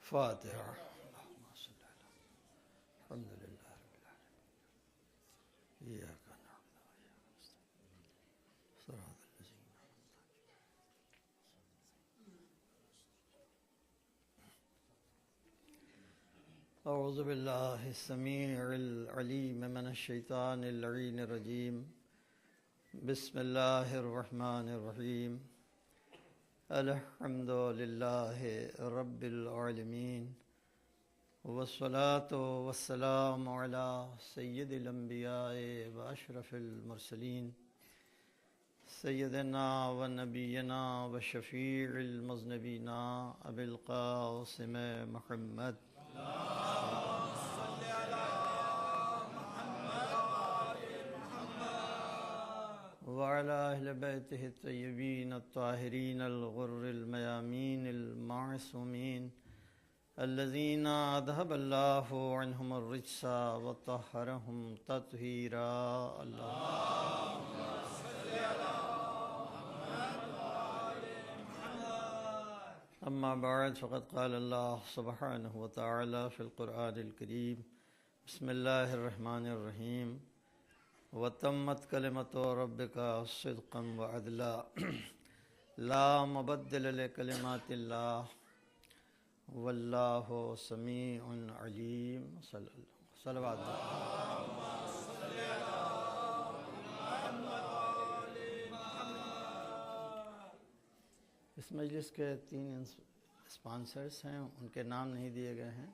فاتحہ. اللہم صلی علی الحمد للہ رب العالمین. ایاک نعبد و ایاک نستعین. صراط الذین اعوذ باللہ السمیع العلیم من الشیطان اللعین الرجیم. بسم اللہ الرحمن الرحیم. الحمد للہ رب العالمین والصلاة والسلام علی سید الانبیاء واشرف المرسلین سیدنا و نبینا و شفیع المذنبین ابی القاسم محمد وعلى أهل بيته الطيبين الطاهرين الغر الميامين المعصومين الذين أذهب الله عنهم الرجس وطهرهم تطهيرا. اللهم صل على محمد. أما بعد فقد قال الله سبحانه وتعالى في القرآن الكريم. بسم الله الرحمن الرحيم. وتمت کلمۃ ربک صدقا وعدلا لا مبدل لکلمات اللہ واللہ سمیع علیم. صلوات. اس مجلس کے 3 اسپانسرز ہیں، ان کے نام نہیں دیے گئے ہیں،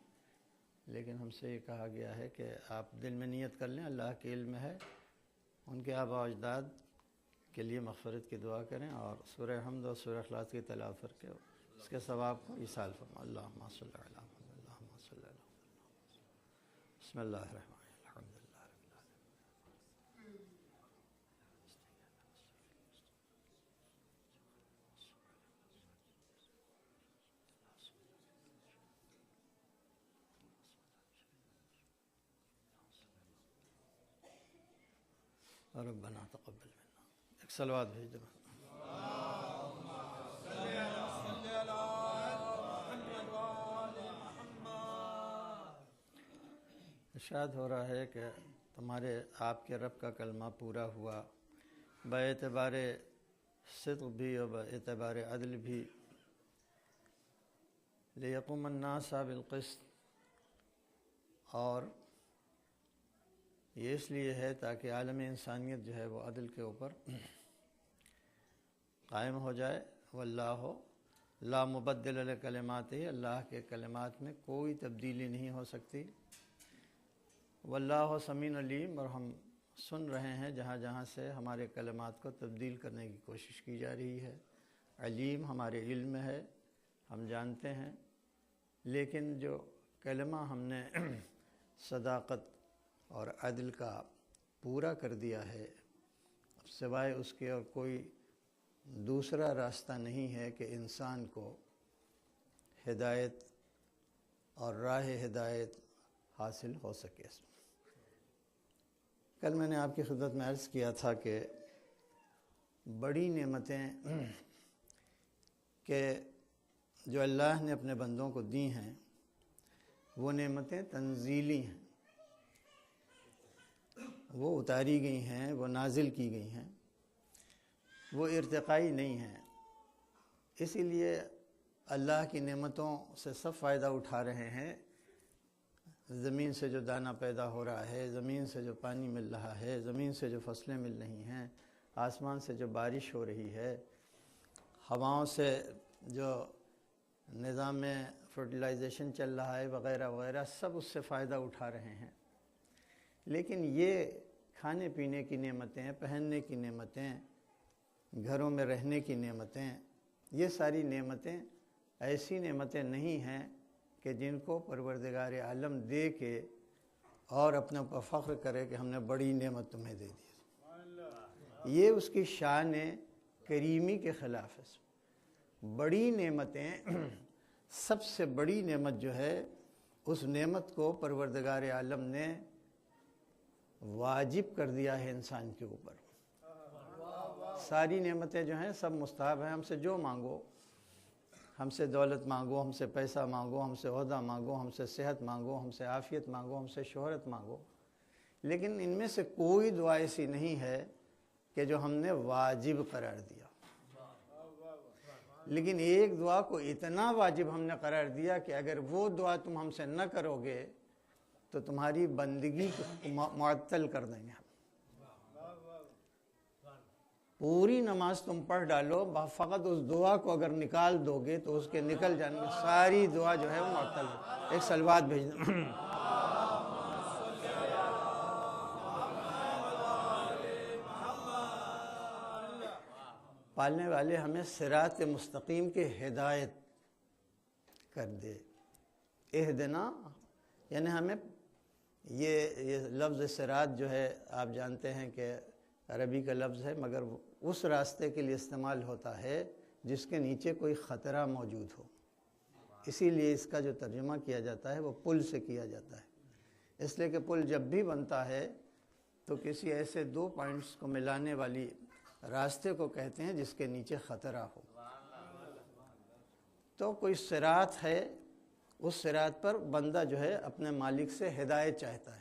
لیکن ہم سے یہ کہا گیا ہے کہ آپ دل میں نیت کر لیں، اللہ کے علم ہے، ان کے آباء و اجداد کے لیے مغفرت کی دعا کریں اور سورہ حمد اور سورہ اخلاص کی تلاوت کر کے اس کے ثواب کو ایصال فرمائیں. اللہم صلی علی محمد. اللہم صلی علی محمد. بسم اللہ الرحمن الرحیم. الحمد للہ رب العالمین. ربنا تقبل منا. ایک صلوات بھیج دو. ارشاد ہو رہا ہے کہ تمہارے آپ کے رب کا کلمہ پورا ہوا باعتبار صدق بھی اور باعتبار عدل بھی. لیقوم الناس بالقسط، اور یہ اس لیے ہے تاکہ عالم انسانیت جو ہے وہ عدل کے اوپر قائم ہو جائے. واللہ لا مبدل لکلماتہ، اللہ کے کلمات میں کوئی تبدیلی نہیں ہو سکتی. واللہ سمیع علیم، اور ہم سن رہے ہیں جہاں جہاں سے ہمارے کلمات کو تبدیل کرنے کی کوشش کی جا رہی ہے. علیم، ہمارے علم میں ہے، ہم جانتے ہیں، لیکن جو کلمہ ہم نے صداقت اور عدل کا پورا کر دیا ہے، سوائے اس کے اور کوئی دوسرا راستہ نہیں ہے کہ انسان کو ہدایت اور راہ ہدایت حاصل ہو سکے. کل میں نے آپ کی خدمت میں عرض کیا تھا کہ بڑی نعمتیں کہ جو اللہ نے اپنے بندوں کو دی ہیں وہ نعمتیں تنزیلی ہیں، وہ اتاری گئی ہیں، وہ نازل کی گئی ہیں، وہ ارتقائی نہیں ہیں. اسی لیے اللہ کی نعمتوں سے سب فائدہ اٹھا رہے ہیں. زمین سے جو دانہ پیدا ہو رہا ہے، زمین سے جو پانی مل رہا ہے، زمین سے جو فصلیں مل رہی ہیں، آسمان سے جو بارش ہو رہی ہے، ہواؤں سے جو نظام میں فرٹیلائزیشن چل رہا ہے وغیرہ وغیرہ، سب اس سے فائدہ اٹھا رہے ہیں. لیکن یہ کھانے پینے کی نعمتیں، پہننے کی نعمتیں، گھروں میں رہنے کی نعمتیں، یہ ساری نعمتیں ایسی نعمتیں نہیں ہیں کہ جن کو پروردگار عالم دے کے اور اپنے اوپر فخر کرے کہ ہم نے بڑی نعمت تمہیں دے دی. یہ اس کی شان کریمی کے خلاف ہے. بڑی نعمتیں، سب سے بڑی نعمت جو ہے، اس نعمت کو پروردگار عالم نے واجب کر دیا ہے انسان کے اوپر. ساری نعمتیں جو ہیں سب مستحب ہیں، ہم سے جو مانگو. ہم سے دولت مانگو، ہم سے پیسہ مانگو، ہم سے عہدہ مانگو، ہم سے صحت مانگو، ہم سے عافیت مانگو، ہم سے شہرت مانگو، لیکن ان میں سے کوئی دعا ایسی نہیں ہے کہ جو ہم نے واجب قرار دیا۔ لیکن ایک دعا کو اتنا واجب ہم نے قرار دیا کہ اگر وہ دعا تم ہم سے نہ کرو گے تو تمہاری بندگی کو معطل کر دیں گے ہم۔ پوری نماز تم پڑھ ڈالو، فقط اس دعا کو اگر نکال دو گے تو اس کے نکل جانے میں ساری دعا جو ہے وہ معطل ہے۔ ایک صلوات بھیج دیں۔ پالنے والے ہمیں صراط مستقیم کے ہدایت کر دے۔ اہدنا یعنی ہمیں یہ لفظ صراط جو ہے آپ جانتے ہیں کہ عربی کا لفظ ہے، مگر اس راستے کے لیے استعمال ہوتا ہے جس کے نیچے کوئی خطرہ موجود ہو، اسی لیے اس کا جو ترجمہ کیا جاتا ہے وہ پل سے کیا جاتا ہے۔ اس لیے کہ پل جب بھی بنتا ہے تو کسی ایسے دو پوائنٹس کو ملانے والی راستے کو کہتے ہیں جس کے نیچے خطرہ ہو۔ تو کوئی صراط ہے، اس صراط پر بندہ جو ہے اپنے مالک سے ہدایت چاہتا ہے۔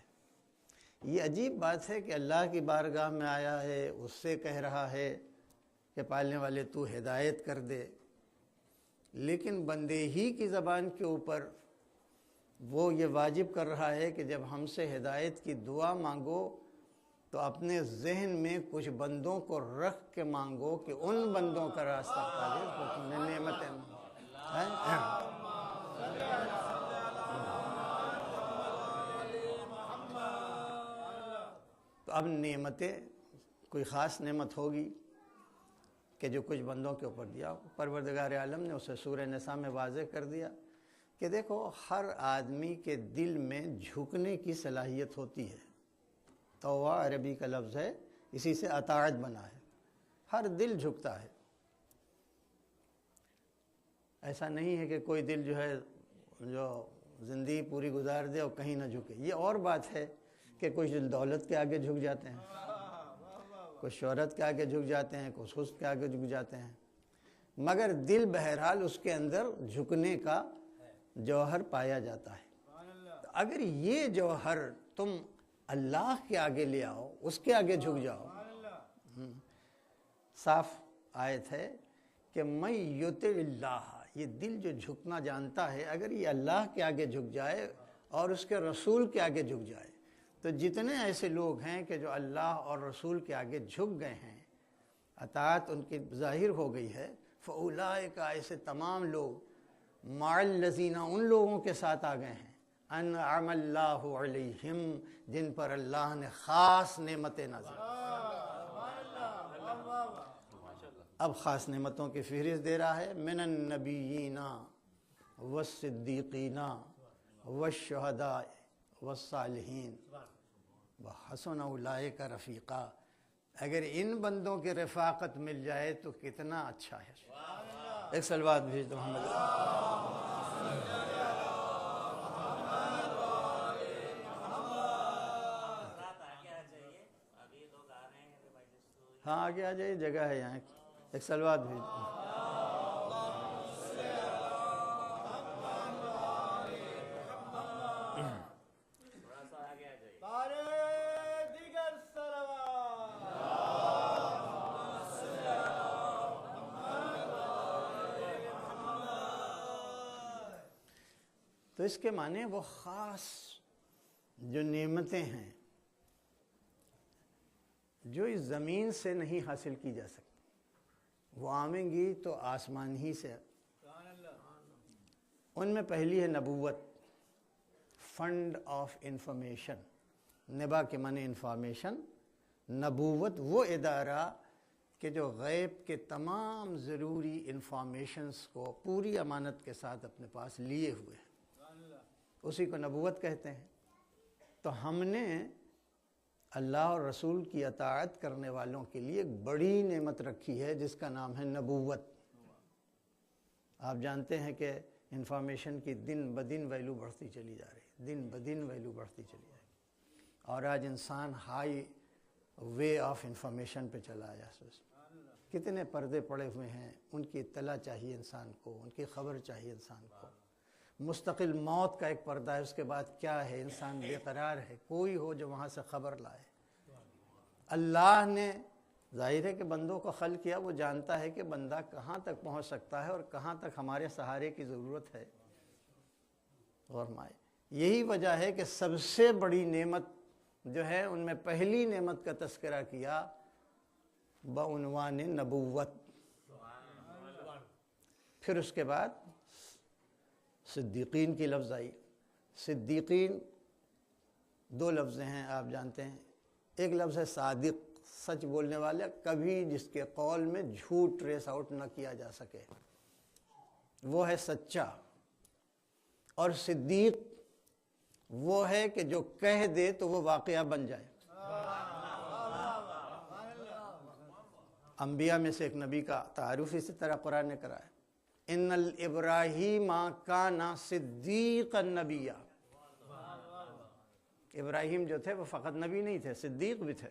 یہ عجیب بات ہے کہ اللہ کی بارگاہ میں آیا ہے، اس سے کہہ رہا ہے کہ پالنے والے تو ہدایت کر دے، لیکن بندے ہی کی زبان کے اوپر وہ یہ واجب کر رہا ہے کہ جب ہم سے ہدایت کی دعا مانگو تو اپنے ذہن میں کچھ بندوں کو رکھ کے مانگو کہ ان بندوں کا راستہ پالے تو تمہیں نعمتیں تو اب نعمتیں کوئی خاص نعمت ہوگی کہ جو کچھ بندوں کے اوپر دیا، پروردگار عالم نے اسے سورہ نساء میں واضح کر دیا کہ دیکھو ہر آدمی کے دل میں جھکنے کی صلاحیت ہوتی ہے۔ توبہ عربی کا لفظ ہے، اسی سے اطاعت بنا ہے، ہر دل جھکتا ہے۔ ایسا نہیں ہے کہ کوئی دل جو ہے جو زندگی پوری گزار دے اور کہیں نہ جھکے۔ یہ اور بات ہے کہ کچھ دولت کے آگے جھک جاتے ہیں، کچھ شہرت کے آگے جھک جاتے ہیں، کچھ حسن کے آگے جھک جاتے ہیں، مگر دل بہرحال اس کے اندر جھکنے کا جوہر پایا جاتا ہے۔ اگر یہ جوہر تم اللہ کے آگے لے آؤ، اس کے آگے جھک جاؤ، صاف آیت ہے کہ میں یطع اللہ، یہ دل جو جھکنا جانتا ہے اگر یہ اللہ کے آگے جھک جائے اور اس کے رسول کے آگے جھک جائے تو جتنے ایسے لوگ ہیں کہ جو اللہ اور رسول کے آگے جھک گئے ہیں، اطاعت ان کی ظاہر ہو گئی ہے، فَأُولَٰئِکَ، ایسے تمام لوگ مَعَ الَّذِينَ، ان لوگوں کے ساتھ آ گئے ہیں، انعم اللہ علیہم، جن پر اللہ نے خاص نعمتیں نازل۔ اب خاص نعمتوں کی فہرست دے رہا ہے، من النبیین والصدیقین والشہداء والصالحین وحسن اولئک رفیقا۔ اگر ان بندوں کی رفاقت مل جائے تو کتنا اچھا ہے۔ ایک صلوات بھیج دو محمد۔ ہاں آگے آ جائیے، جگہ ہے یہاں، ایک صلوات بھیج دو۔ تو اس کے معنی وہ خاص جو نعمتیں ہیں جو اس زمین سے نہیں حاصل کی جا سکتی، وہ آئیں گی تو آسمان ہی سے۔ ان میں پہلی ہے نبوت، فنڈ آف انفارمیشن۔ نبا کے معنی انفارمیشن، نبوت وہ ادارہ کہ جو غیب کے تمام ضروری انفارمیشنز کو پوری امانت کے ساتھ اپنے پاس لیے ہوئے ہیں، اسی کو نبوت کہتے ہیں۔ تو ہم نے اللہ اور رسول کی اطاعت کرنے والوں کے لیے ایک بڑی نعمت رکھی ہے جس کا نام ہے نبوت۔ آپ جانتے ہیں کہ انفارمیشن کی دن بدن ویلیو بڑھتی چلی جا رہی، دن بدن ویلیو بڑھتی چلی جا رہی، اور آج انسان ہائی وے آف انفارمیشن پہ چلا آیا۔ کتنے پردے پڑے ہوئے ہیں، ان کی اطلاع چاہیے انسان کو، ان کی خبر چاہیے انسان کو۔ مستقل موت کا ایک پردہ ہے، اس کے بعد کیا ہے، انسان بے قرار ہے، کوئی ہو جو وہاں سے خبر لائے۔ اللہ نے ظاہر ہے کہ بندوں کو خلق کیا، وہ جانتا ہے کہ بندہ کہاں تک پہنچ سکتا ہے اور کہاں تک ہمارے سہارے کی ضرورت ہے۔ غور فرمائے، یہی وجہ ہے کہ سب سے بڑی نعمت جو ہے ان میں پہلی نعمت کا تذکرہ کیا بعنوان نبوت، پھر اس کے بعد صدیقین کی لفظ آئی۔ صدیقین دو لفظ ہیں، آپ جانتے ہیں، ایک لفظ ہے صادق، سچ بولنے والے، کبھی جس کے قول میں جھوٹ ٹریس آؤٹ نہ کیا جا سکے، وہ ہے سچا۔ اور صدیق وہ ہے کہ جو کہہ دے تو وہ واقعہ بن جائے۔ انبیاء میں سے ایک نبی کا تعارف اسی طرح قرآن نے کرایا، ان الابراہیم کان صدیقا نبیا۔ ابراہیم جو تھے وہ فقط نبی نہیں تھے، صدیق بھی تھے۔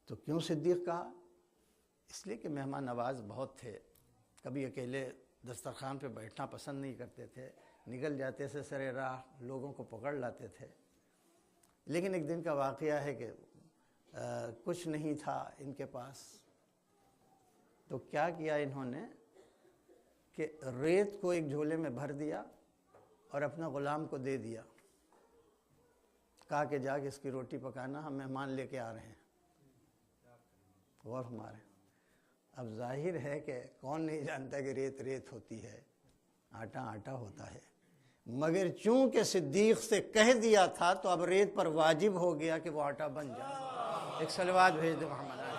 تو کیوں صدیق کہا؟ اس لیے کہ مہمان نواز بہت تھے، کبھی اکیلے دسترخوان پہ بیٹھنا پسند نہیں کرتے تھے، نکل جاتے سے سرے راہ لوگوں کو پکڑ لاتے تھے۔ لیکن ایک دن کا واقعہ ہے کہ کچھ نہیں تھا ان کے پاس، تو کیا کیا انہوں نے کہ ریت کو ایک جھولے میں بھر دیا اور اپنے غلام کو دے دیا، کہا کہ جا کے اس کی روٹی پکانا، ہم مہمان لے کے آ رہے ہیں۔ غور ہمارے اب ظاہر ہے کہ کون نہیں جانتا کہ ریت ریت ہوتی ہے، آٹا آٹا ہوتا ہے، مگر چونکہ صدیق سے کہہ دیا تھا تو اب ریت پر واجب ہو گیا کہ وہ آٹا بن جائے۔ ایک صلوات بھیج دو محمد علیہ۔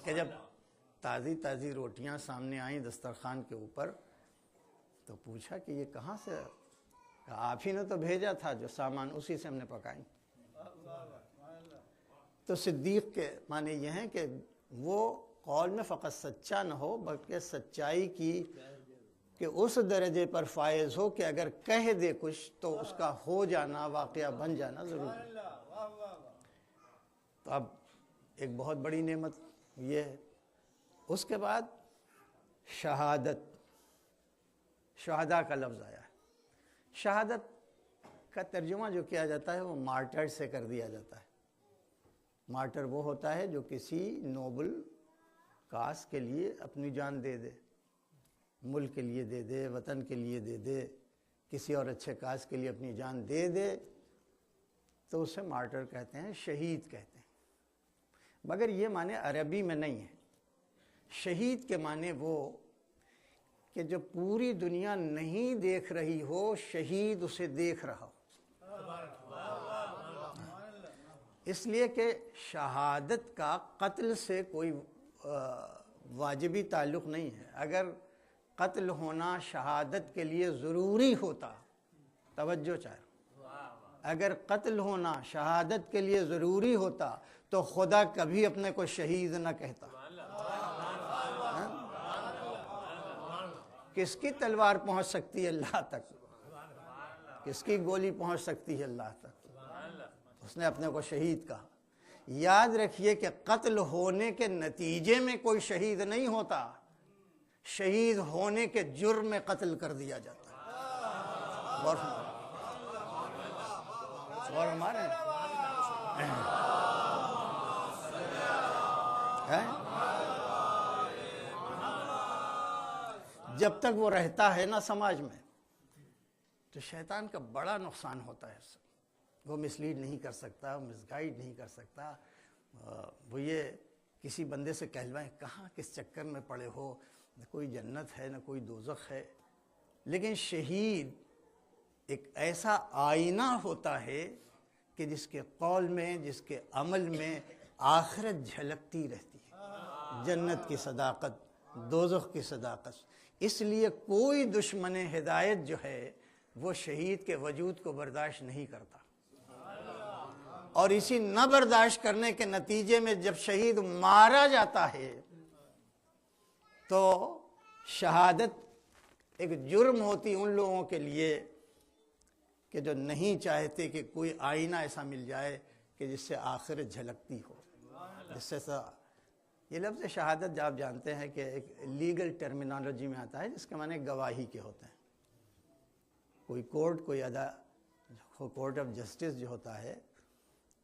کہ جب تازی تازی روٹیاں سامنے آئیں دسترخوان کے اوپر تو پوچھا کہ یہ کہاں سے؟ آپ ہی نے تو بھیجا تھا، جو سامان اسی سے ہم نے پکائیں۔ تو صدیق کے معنی یہ ہیں کہ وہ قول میں فقط سچا نہ ہو بلکہ سچائی کی کہ اس درجے پر فائز ہو کہ اگر کہہ دے کچھ تو اس کا ہو جانا، واقعہ بن جانا ضروری۔ تو اب ایک بہت بڑی نعمت یہ ہے۔ اس کے بعد شہادت، شہداء کا لفظ آیا ہے۔ شہادت کا ترجمہ جو کیا جاتا ہے وہ مارٹر سے کر دیا جاتا ہے۔ مارٹر وہ ہوتا ہے جو کسی نوبل کاز کے لیے اپنی جان دے دے، ملک کے لیے دے دے، وطن کے لیے دے دے، کسی اور اچھے کاز کے لیے اپنی جان دے دے، تو اسے مارٹر کہتے ہیں، شہید کہتے ہیں۔ مگر یہ معنی عربی میں نہیں ہے۔ شہید کے معنی وہ کہ جو پوری دنیا نہیں دیکھ رہی ہو، شہید اسے دیکھ رہا ہو۔ اس لیے کہ شہادت کا قتل سے کوئی واجبی تعلق نہیں ہے۔ اگر قتل ہونا شہادت کے لیے ضروری ہوتا، توجہ چاہے، اگر قتل ہونا شہادت کے لیے ضروری ہوتا تو خدا کبھی اپنے کو شہید نہ کہتا۔ کس کی تلوار پہنچ سکتی ہے اللہ تک؟ کس کی گولی پہنچ سکتی ہے اللہ تک؟ اس نے اپنے کو شہید کہا۔ یاد رکھیے کہ قتل ہونے کے نتیجے میں کوئی شہید نہیں ہوتا، شہید ہونے کے جرم میں قتل کر دیا جاتا ہے۔ اور ہمارے جب تک وہ رہتا ہے نا سماج میں تو شیطان کا بڑا نقصان ہوتا ہے۔ وہ مسلیڈ نہیں کر سکتا، وہ مس گائیڈ نہیں کر سکتا۔ وہ یہ کسی بندے سے کہلوائیں کہاں کس چکر میں پڑے ہو، نہ کوئی جنت ہے نہ کوئی دوزخ ہے۔ لیکن شہید ایک ایسا آئینہ ہوتا ہے کہ جس کے قول میں، جس کے عمل میں آخرت جھلکتی رہتی ہے، جنت کی صداقت، دوزخ کی صداقت۔ اس لیے کوئی دشمن ہدایت جو ہے وہ شہید کے وجود کو برداشت نہیں کرتا، اور اسی نہ برداشت کرنے کے نتیجے میں جب شہید مارا جاتا ہے تو شہادت ایک جرم ہوتی ان لوگوں کے لیے کہ جو نہیں چاہتے کہ کوئی آئینہ ایسا مل جائے کہ جس سے آخرت جھلکتی ہو، جس سے یہ لفظ شہادت آپ جانتے ہیں کہ ایک لیگل ٹرمینالوجی میں آتا ہے جس کے معنی گواہی کے ہوتے ہیں۔ کوئی کورٹ، کوئی کورٹ آف جسٹس جو ہوتا ہے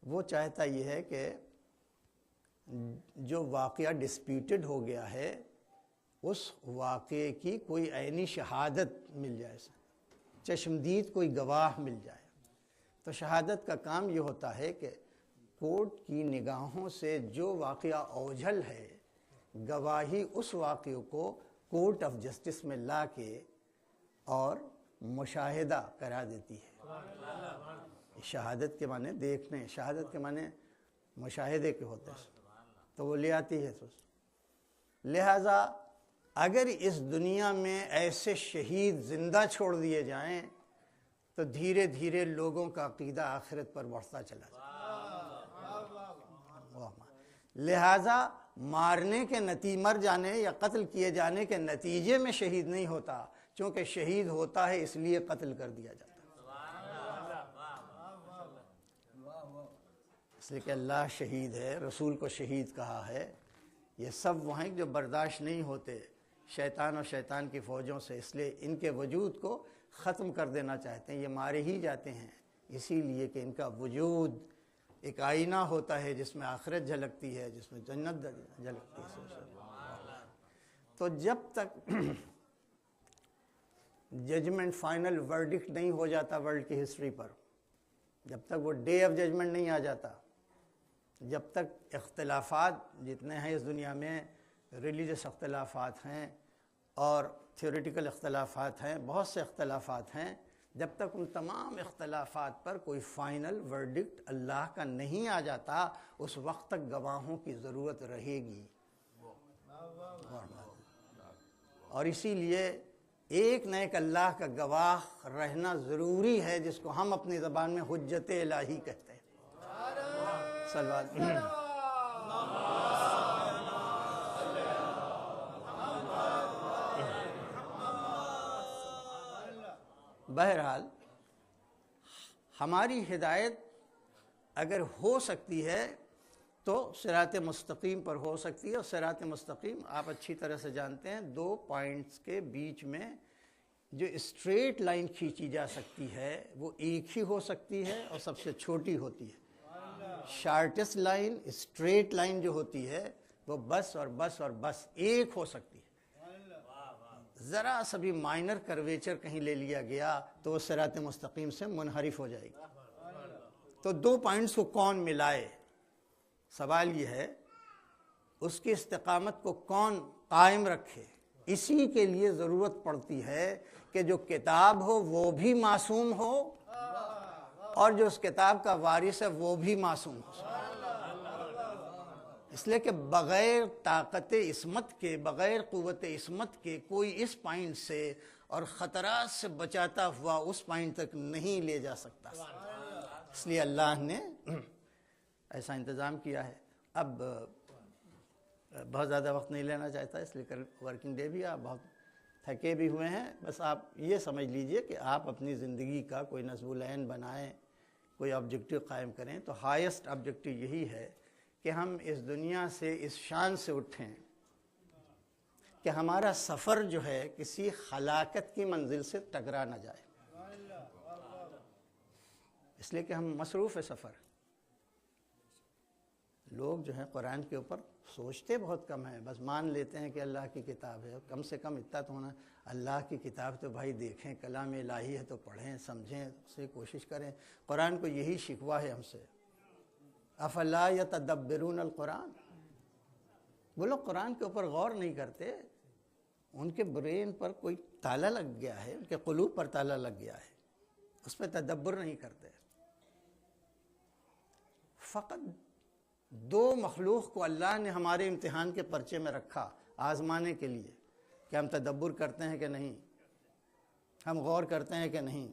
وہ چاہتا یہ ہے کہ جو واقعہ ڈسپیوٹڈ ہو گیا ہے اس واقعے کی کوئی عینی شہادت مل جائے، چشمدید کوئی گواہ مل جائے۔ تو شہادت کا کام یہ ہوتا ہے کہ کورٹ کی نگاہوں سے جو واقعہ اوجھل ہے، گواہی اس واقعے کو کورٹ آف جسٹس میں لا کے اور مشاہدہ کرا دیتی ہے۔ شہادت کے معنی دیکھنے، شہادت کے معنی مشاہدے کے ہوتے ہیں، تو وہ لے آتی ہے۔ لہذا اگر اس دنیا میں ایسے شہید زندہ چھوڑ دیے جائیں تو دھیرے دھیرے لوگوں کا عقیدہ آخرت پر بڑھتا چلا جائے۔ لہذا مارنے کے مر جانے یا قتل کیے جانے کے نتیجے میں شہید نہیں ہوتا، چونکہ شہید ہوتا ہے اس لیے قتل کر دیا جاتا ہے۔ اس لیے کہ اللہ شہید ہے، رسول کو شہید کہا ہے۔ یہ سب وہ ہیں جو برداشت نہیں ہوتے شیطان اور شیطان کی فوجوں سے، اس لیے ان کے وجود کو ختم کر دینا چاہتے ہیں۔ یہ مارے ہی جاتے ہیں اسی لیے کہ ان کا وجود ایک آئینہ ہوتا ہے جس میں آخرت جھلکتی ہے، جس میں جنت جھلکتی ہے۔ تو جب تک ججمنٹ فائنل ورڈکٹ نہیں ہو جاتا ورلڈ کی ہسٹری پر، جب تک وہ ڈے آف ججمنٹ نہیں آ جاتا، جب تک اختلافات جتنے ہیں اس دنیا میں، ریلیجس اختلافات ہیں اور تھیوریٹیکل اختلافات ہیں، بہت سے اختلافات ہیں، جب تک ان تمام اختلافات پر کوئی فائنل ورڈکٹ اللہ کا نہیں آ جاتا، اس وقت تک گواہوں کی ضرورت رہے گی۔ اور اسی لیے ایک نہ ایک اللہ کا گواہ رہنا ضروری ہے، جس کو ہم اپنی زبان میں حجت الہی کہتے ہیں۔ بہرحال ہماری ہدایت اگر ہو سکتی ہے تو صراط مستقیم پر ہو سکتی ہے، اور صراط مستقیم آپ اچھی طرح سے جانتے ہیں، دو پوائنٹس کے بیچ میں جو اسٹریٹ لائن کھینچی جا سکتی ہے وہ ایک ہی ہو سکتی ہے اور سب سے چھوٹی ہوتی ہے۔ شارٹسٹ لائن، اسٹریٹ لائن جو ہوتی ہے وہ بس اور بس اور بس ایک ہو سکتی ہے۔ ذرا سا بھی مائنر کرویچر کہیں لے لیا گیا تو وہ صراط مستقیم سے منحرف ہو جائے گی۔ تو دو پوائنٹس کو کون ملائے؟ سوال یہ ہے اس کی استقامت کو کون قائم رکھے؟ اسی کے لیے ضرورت پڑتی ہے کہ جو کتاب ہو وہ بھی معصوم ہو اور جو اس کتاب کا وارث ہے وہ بھی معصوم ہو۔ اس لیے کہ بغیر طاقت عصمت کے، بغیر قوت عصمت کے کوئی اس پوائنٹ سے اور خطرات سے بچاتا ہوا اس پوائنٹ تک نہیں لے جا سکتا۔ اس لیے اللہ نے ایسا انتظام کیا ہے۔ اب بہت زیادہ وقت نہیں لینا چاہتا، اس لیے ورکنگ ڈے بھی آپ بہت تھکے بھی ہوئے ہیں، بس آپ یہ سمجھ لیجئے کہ آپ اپنی زندگی کا کوئی نصب العین بنائیں، کوئی آبجیکٹیو قائم کریں، تو ہائیسٹ آبجیکٹیو یہی ہے کہ ہم اس دنیا سے اس شان سے اٹھیں کہ ہمارا سفر جو ہے کسی ہلاکت کی منزل سے ٹکرا نہ جائے، اس لیے کہ ہم مصروف سفر۔ لوگ جو ہیں قرآن کے اوپر سوچتے بہت کم ہیں، بس مان لیتے ہیں کہ اللہ کی کتاب ہے۔ کم سے کم اتنا تو ہونا، اللہ کی کتاب تو بھائی دیکھیں، کلام الہی ہے تو پڑھیں، سمجھیں، اسے کوشش کریں۔ قرآن کو یہی شکوہ ہے ہم سے، افلا یتدبرون القرآن۔ وہ لوگ قرآن کے اوپر غور نہیں کرتے، ان کے برین پر کوئی تالا لگ گیا ہے، ان کے قلوب پر تالا لگ گیا ہے، اس پہ تدبر نہیں کرتے۔ فقط دو مخلوق کو اللہ نے ہمارے امتحان کے پرچے میں رکھا آزمانے کے لیے کہ ہم تدبر کرتے ہیں کہ نہیں، ہم غور کرتے ہیں کہ نہیں۔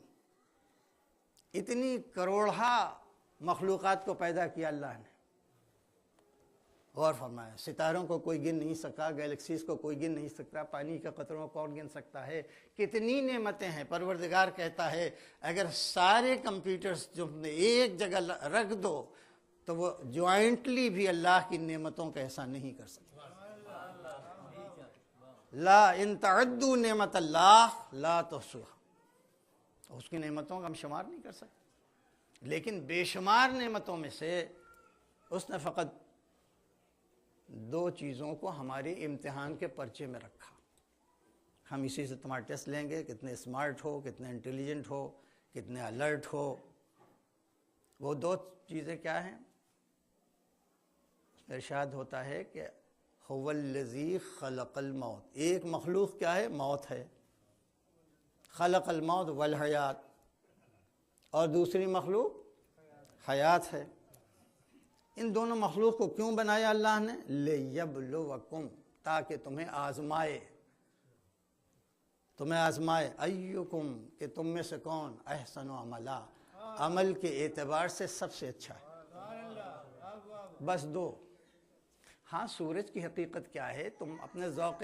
اتنی کروڑہا مخلوقات کو پیدا کیا اللہ نے، غور فرمائیں، ستاروں کو کوئی گن نہیں سکا، گیلیکسیز کو کوئی گن نہیں سکتا، پانی کے قطروں کو کون گن سکتا ہے؟ کتنی نعمتیں ہیں۔ پروردگار کہتا ہے اگر سارے کمپیوٹرز جو ایک جگہ رکھ دو تو وہ جوائنٹلی بھی اللہ کی نعمتوں کا احسان نہیں کر سکتے۔ لا ان تعدوا نعمت اللہ لا تحصوها، اس کی نعمتوں کا ہم شمار نہیں کر سکتے، لیکن بے شمار نعمتوں میں سے اس نے فقط دو چیزوں کو ہمارے امتحان کے پرچے میں رکھا۔ ہم اسی سے تمہارا ٹیسٹ لیں گے، کتنے اسمارٹ ہو، کتنے انٹیلیجنٹ ہو، کتنے الرٹ ہو۔ وہ دو چیزیں کیا ہیں؟ ارشاد ہوتا ہے کہ هو الذی خلق الموت، ایک مخلوق کیا ہے؟ موت ہے، خلق الموت والحیات، اور دوسری مخلوق حیات ہے۔ ان دونوں مخلوق کو کیوں بنایا اللہ نے؟ لیبلوکم، تاکہ تمہیں آزمائے، ایکم، کہ تم میں سے کون احسن عملا، عمل کے اعتبار سے سب سے اچھا ہے۔ بس دو۔ ہاں سورج کی حقیقت کیا ہے؟ تم اپنے ذوق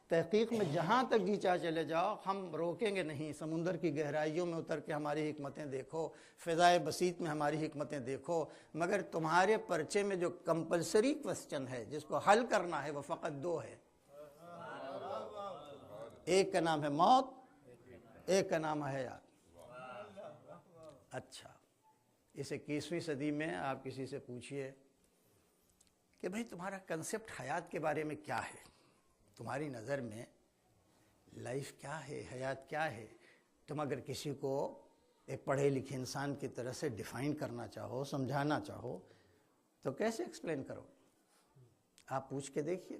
تحقیق میں جہاں تک جی چاہ چلے جاؤ، ہم روکیں گے نہیں۔ سمندر کی گہرائیوں میں اتر کے ہماری حکمتیں دیکھو، فضائے بسیط میں ہماری حکمتیں دیکھو، مگر تمہارے پرچے میں جو کمپلسری کوسچن ہے جس کو حل کرنا ہے وہ فقط دو ہے۔ ایک کا نام ہے موت، ایک کا نام ہے حیات۔ اچھا، اس 21ویں صدی میں آپ کسی سے پوچھئے کہ بھئی تمہارا کنسپٹ حیات کے بارے میں کیا ہے؟ تمہاری نظر میں لائف کیا ہے، حیات کیا ہے؟ تم اگر کسی کو ایک پڑھے لکھے انسان کی طرح سے ڈیفائن کرنا چاہو، سمجھانا چاہو، تو کیسے ایکسپلین کرو؟ آپ پوچھ کے دیکھیے،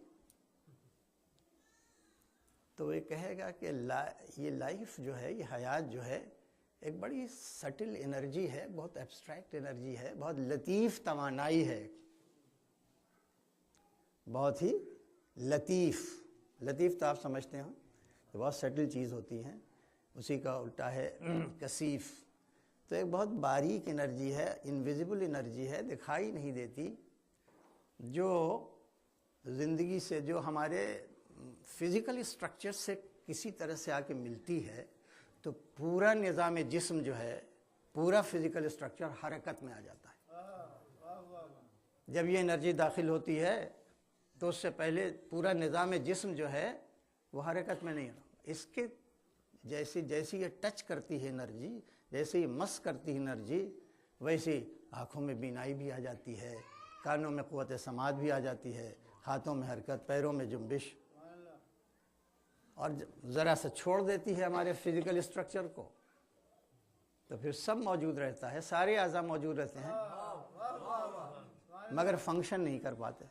تو یہ کہے گا کہ یہ لائف جو ہے، یہ حیات جو ہے، ایک بڑی سٹل انرجی ہے، بہت ایبسٹریکٹ انرجی ہے، بہت لطیف توانائی ہے، بہت ہی لطیف تو آپ سمجھتے ہیں کہ بہت سٹل چیز ہوتی ہیں، اسی کا الٹا ہے کثیف۔ تو ایک بہت باریک انرجی ہے، انویزیبل انرجی ہے، دکھائی نہیں دیتی، جو زندگی سے، جو ہمارے فزیکل اسٹرکچر سے کسی طرح سے آ کے ملتی ہے، تو پورا نظام جسم جو ہے، پورا فزیکل اسٹرکچر حرکت میں آ جاتا ہے۔ جب یہ انرجی داخل ہوتی ہے تو اس سے پہلے پورا نظام جسم جو ہے وہ حرکت میں نہیں ہوتا۔ اس کے جیسی یہ ٹچ کرتی ہے انرجی، جیسے ہی مس کرتی ہے انرجی، ویسے آنکھوں میں بینائی بھی آ جاتی ہے، کانوں میں قوت سماعت بھی آ جاتی ہے، ہاتھوں میں حرکت، پیروں میں جنبش، اور ذرا سا چھوڑ دیتی ہے ہمارے فزیکل اسٹرکچر کو تو پھر سب موجود رہتا ہے، سارے اعضاء موجود رہتے ہیں، مگر فنکشن نہیں کر پاتے۔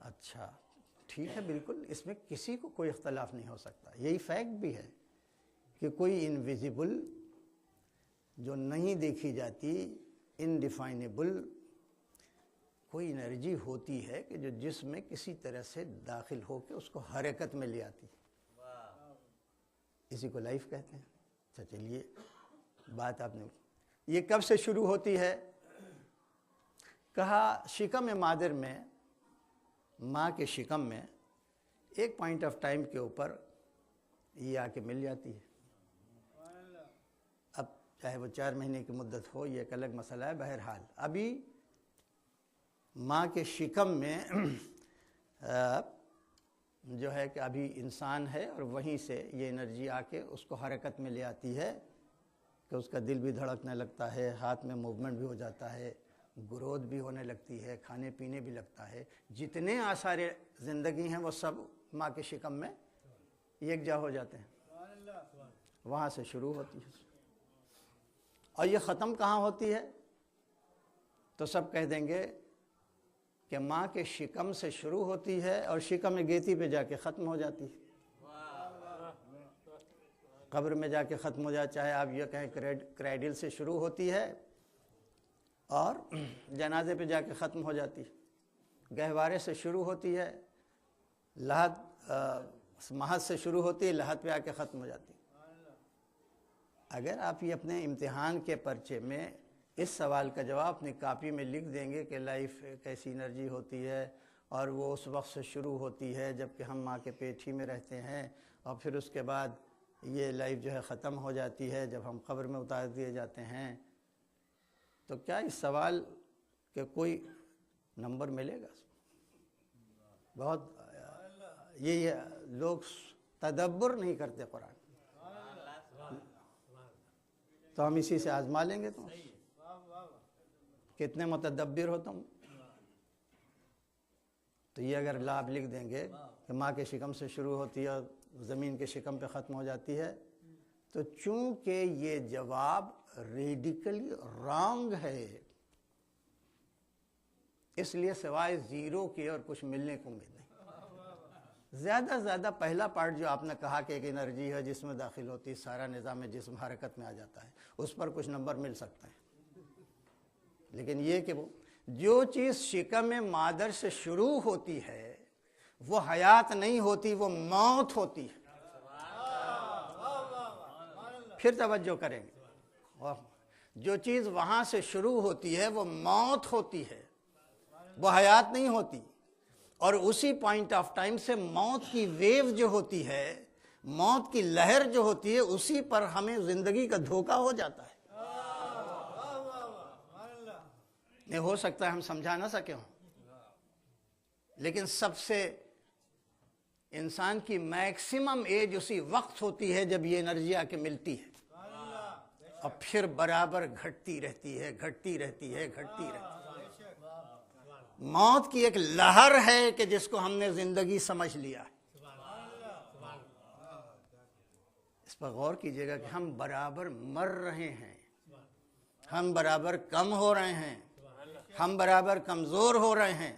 اچھا ٹھیک ہے، بالکل اس میں کسی کو کوئی اختلاف نہیں ہو سکتا، یہی فیکٹ بھی ہے کہ کوئی انویزیبل، جو نہیں دیکھی جاتی، انڈیفائنیبل کوئی انرجی ہوتی ہے کہ جو جسم میں کسی طرح سے داخل ہو کے اس کو حرکت میں لے آتی، اسی کو لائف کہتے ہیں۔ اچھا چلیے، بات آپ نے، یہ کب سے شروع ہوتی ہے؟ کہا شکم مادر میں، ماں کے شکم میں ایک پوائنٹ آف ٹائم کے اوپر یہ آ کے مل جاتی ہے۔ اب چاہے وہ 4 مہینے کی مدت ہو، یہ ایک الگ مسئلہ ہے، بہرحال ابھی ماں کے شکم میں جو ہے کہ ابھی انسان ہے، اور وہیں سے یہ انرجی آ کے اس کو حرکت میں لے آتی ہے کہ اس کا دل بھی دھڑکنے لگتا ہے، ہاتھ میں موومنٹ بھی ہو جاتا ہے، گروتھ بھی ہونے لگتی ہے، کھانے پینے بھی لگتا ہے، جتنے آثار زندگی ہیں وہ سب ماں کے شکم میں یکجا ہو جاتے ہیں، وہاں سے شروع ہوتی ہے۔ اور یہ ختم کہاں ہوتی ہے؟ تو سب کہہ دیں گے کہ ماں کے شکم سے شروع ہوتی ہے اور شکم گیتی پہ جا کے ختم ہو جاتی ہے، قبر میں جا کے ختم ہو جائے، چاہے آپ یہ کہیں کریڈل سے شروع ہوتی ہے اور جنازے پہ جا کے ختم ہو جاتی ہے، گہوارے سے شروع ہوتی ہے، لحد محض سے شروع ہوتی ہے، لحد پہ آ کے ختم ہو جاتی ہے۔ اگر آپ یہ اپنے امتحان کے پرچے میں اس سوال کا جواب اپنی کاپی میں لکھ دیں گے کہ لائف ایک ایسی انرجی ہوتی ہے اور وہ اس وقت سے شروع ہوتی ہے جب کہ ہم ماں کے پیٹ ہی میں رہتے ہیں، اور پھر اس کے بعد یہ لائف جو ہے ختم ہو جاتی ہے جب ہم قبر میں اتار دیے جاتے ہیں، تو کیا اس سوال کے کوئی نمبر ملے گا؟ بہت یہ لوگ تدبر نہیں کرتے قرآن، تو ہم اسی سے آزما لیں گے تم کتنے متدبر ہو تم. تو یہ اگر آپ لکھ دیں گے کہ ماں کے شکم سے شروع ہوتی ہے اور زمین کے شکم پہ ختم ہو جاتی ہے، تو چونکہ یہ جواب ریڈیکلی رانگ ہے، اس لیے سوائے زیرو کے اور کچھ ملنے کو امید نہیں. زیادہ سے زیادہ پہلا پارٹ جو آپ نے کہا کہ ایک انرجی ہے جس میں داخل ہوتی ہے، سارا نظام جسم حرکت میں آ جاتا ہے، اس پر کچھ نمبر مل سکتے ہیں. لیکن یہ کہ وہ جو چیز شکم مادر سے شروع ہوتی ہے وہ حیات نہیں ہوتی، وہ موت ہوتی ہے. پھر توجہ کریں گے، جو چیز وہاں سے شروع ہوتی ہے وہ موت ہوتی ہے، وہ حیات نہیں ہوتی. اور اسی پوائنٹ آف ٹائم سے موت کی ویو جو ہوتی ہے، موت کی لہر جو ہوتی ہے، اسی پر ہمیں زندگی کا دھوکہ ہو جاتا ہے. نہیں ہو سکتا ہے ہم سمجھا نہ سکے ہوں، لیکن سب سے انسان کی میکسیمم ایج اسی وقت ہوتی ہے جب یہ انرجی آ کے ملتی ہے، اور پھر برابر گھٹتی رہتی ہے، گھٹتی رہتی ہے، گھٹتی رہتی ہے. موت کی ایک لہر ہے کہ جس کو ہم نے زندگی سمجھ لیا ہے. اس پر غور کیجئے گا کہ ہم برابر مر رہے ہیں، ہم برابر کم ہو رہے ہیں، ہم برابر کمزور ہو رہے ہیں،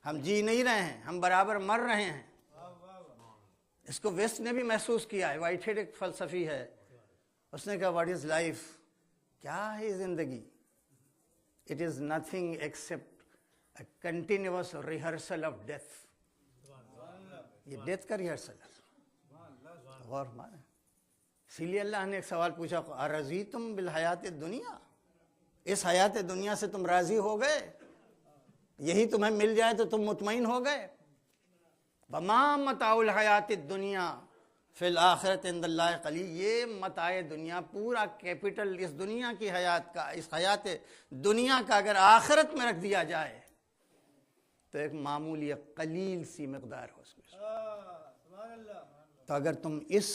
ہم جی نہیں رہے ہیں، ہم برابر مر رہے ہیں. اس کو ویسٹ نے بھی محسوس کیا ہے. وائٹ ہیڈ ایک فلسفی ہے، اس نے کہا واٹ از لائف، کیا ہے زندگی؟ It is nothing accept a continuous rehearsal of death. یہ ڈیتھ کا ریہرسل ہے. غور مانے. اسی لیے اللہ نے ایک سوال پوچھا، ارضیتم بالحیات الدنیا، اس حیات دنیا سے تم راضی ہو گئے؟ یہی تمہیں مل جائے تو تم مطمئن ہو گئے؟ وما متاع الحیات الدنیا فی الآخرۃ عند اللہ قلیل. یہ متاع دنیا پورا کیپٹل اس دنیا کی حیات کا، اس حیات دنیا کا اگر آخرت میں رکھ دیا جائے تو ایک معمولی قلیل سی مقدار ہو سکتی. تو اگر تم اس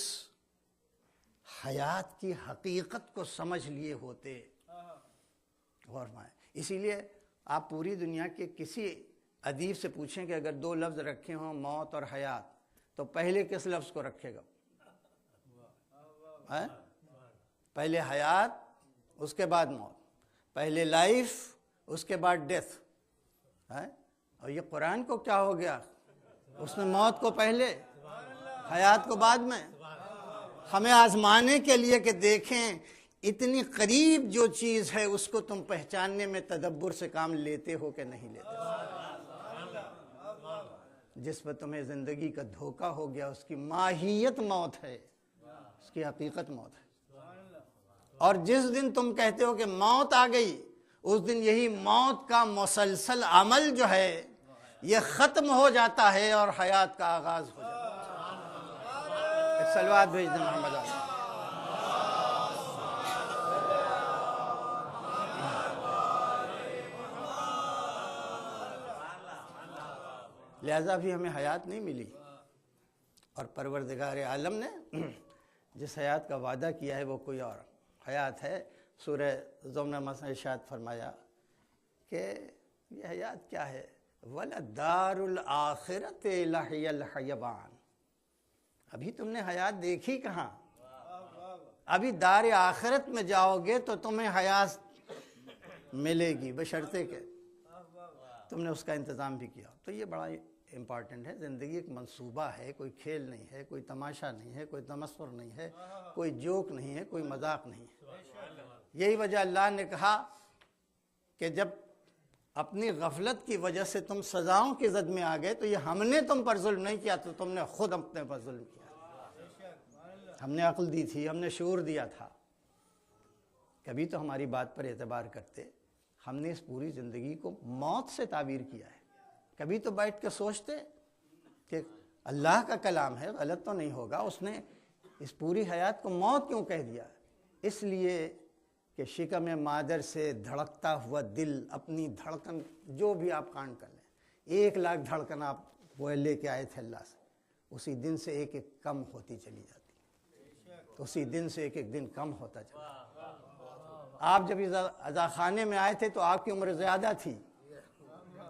حیات کی حقیقت کو سمجھ لیے ہوتے، غور مائیں. اسی لیے آپ پوری دنیا کے کسی ادیب سے پوچھیں کہ اگر دو لفظ رکھے ہوں موت اور حیات، تو پہلے کس لفظ کو رکھے گا؟ پہلے حیات، اس کے بعد موت. پہلے لائف، اس کے بعد ڈیتھ. اور یہ قرآن کو کیا ہو گیا؟ اس نے موت کو پہلے، حیات کو بعد میں. ہمیں آزمانے کے لیے کہ دیکھیں اتنی قریب جو چیز ہے اس کو تم پہچاننے میں تدبر سے کام لیتے ہو کہ نہیں لیتے. جس پر تمہیں زندگی کا دھوکہ ہو گیا اس کی ماہیت موت ہے، اس کی حقیقت موت ہے. اور جس دن تم کہتے ہو کہ موت آ گئی، اس دن یہی موت کا مسلسل عمل جو ہے یہ ختم ہو جاتا ہے اور حیات کا آغاز ہو جاتا ہے. ایک صلوات بھیج دیں محمد علیہ. لہذا بھی ہمیں حیات نہیں ملی، اور پروردگار عالم نے جس حیات کا وعدہ کیا ہے وہ کوئی اور حیات ہے. سورہ زمر میں ارشاد فرمایا کہ یہ حیات کیا ہے؟ وَلَدَارُ الْآخِرَةِ لَهِيَ الْحَيَوَانُ. ابھی تم نے حیات دیکھی کہاں؟ ابھی دار آخرت میں جاؤ گے تو تمہیں حیات ملے گی، بشرطے کہ تم نے اس کا انتظام بھی کیا. تو یہ بڑا امپارٹنٹ ہے. زندگی ایک منصوبہ ہے، کوئی کھیل نہیں ہے، کوئی تماشا نہیں ہے، کوئی تمسخر نہیں ہے، کوئی جوک نہیں ہے، کوئی مذاق نہیں ہے. یہی وجہ اللہ نے کہا کہ جب اپنی غفلت کی وجہ سے تم سزاؤں کی زد میں آ گئے تو یہ ہم نے تم پر ظلم نہیں کیا، تو تم نے خود اپنے پر ظلم کیا. ہم نے عقل دی تھی، ہم نے شعور دیا تھا کبھی تو ہماری بات پر اعتبار کرتے. ہم نے اس پوری زندگی کو موت سے تعبیر کیا ہے. کبھی تو بیٹھ کے سوچتے کہ اللہ کا کلام ہے، غلط تو نہیں ہوگا، اس نے اس پوری حیات کو موت کیوں کہہ دیا؟ اس لیے کہ شکم مادر سے دھڑکتا ہوا دل، اپنی دھڑکن جو بھی آپ کانڈ کر لیں، 1,00,000 دھڑکن آپ وہ لے کے آئے تھے اللہ سے، اسی دن سے ایک ایک کم ہوتی چلی جاتی، اسی دن سے ایک ایک دن کم ہوتا چلا. آپ جب عزا خانے میں آئے تھے تو آپ کی عمر زیادہ تھی،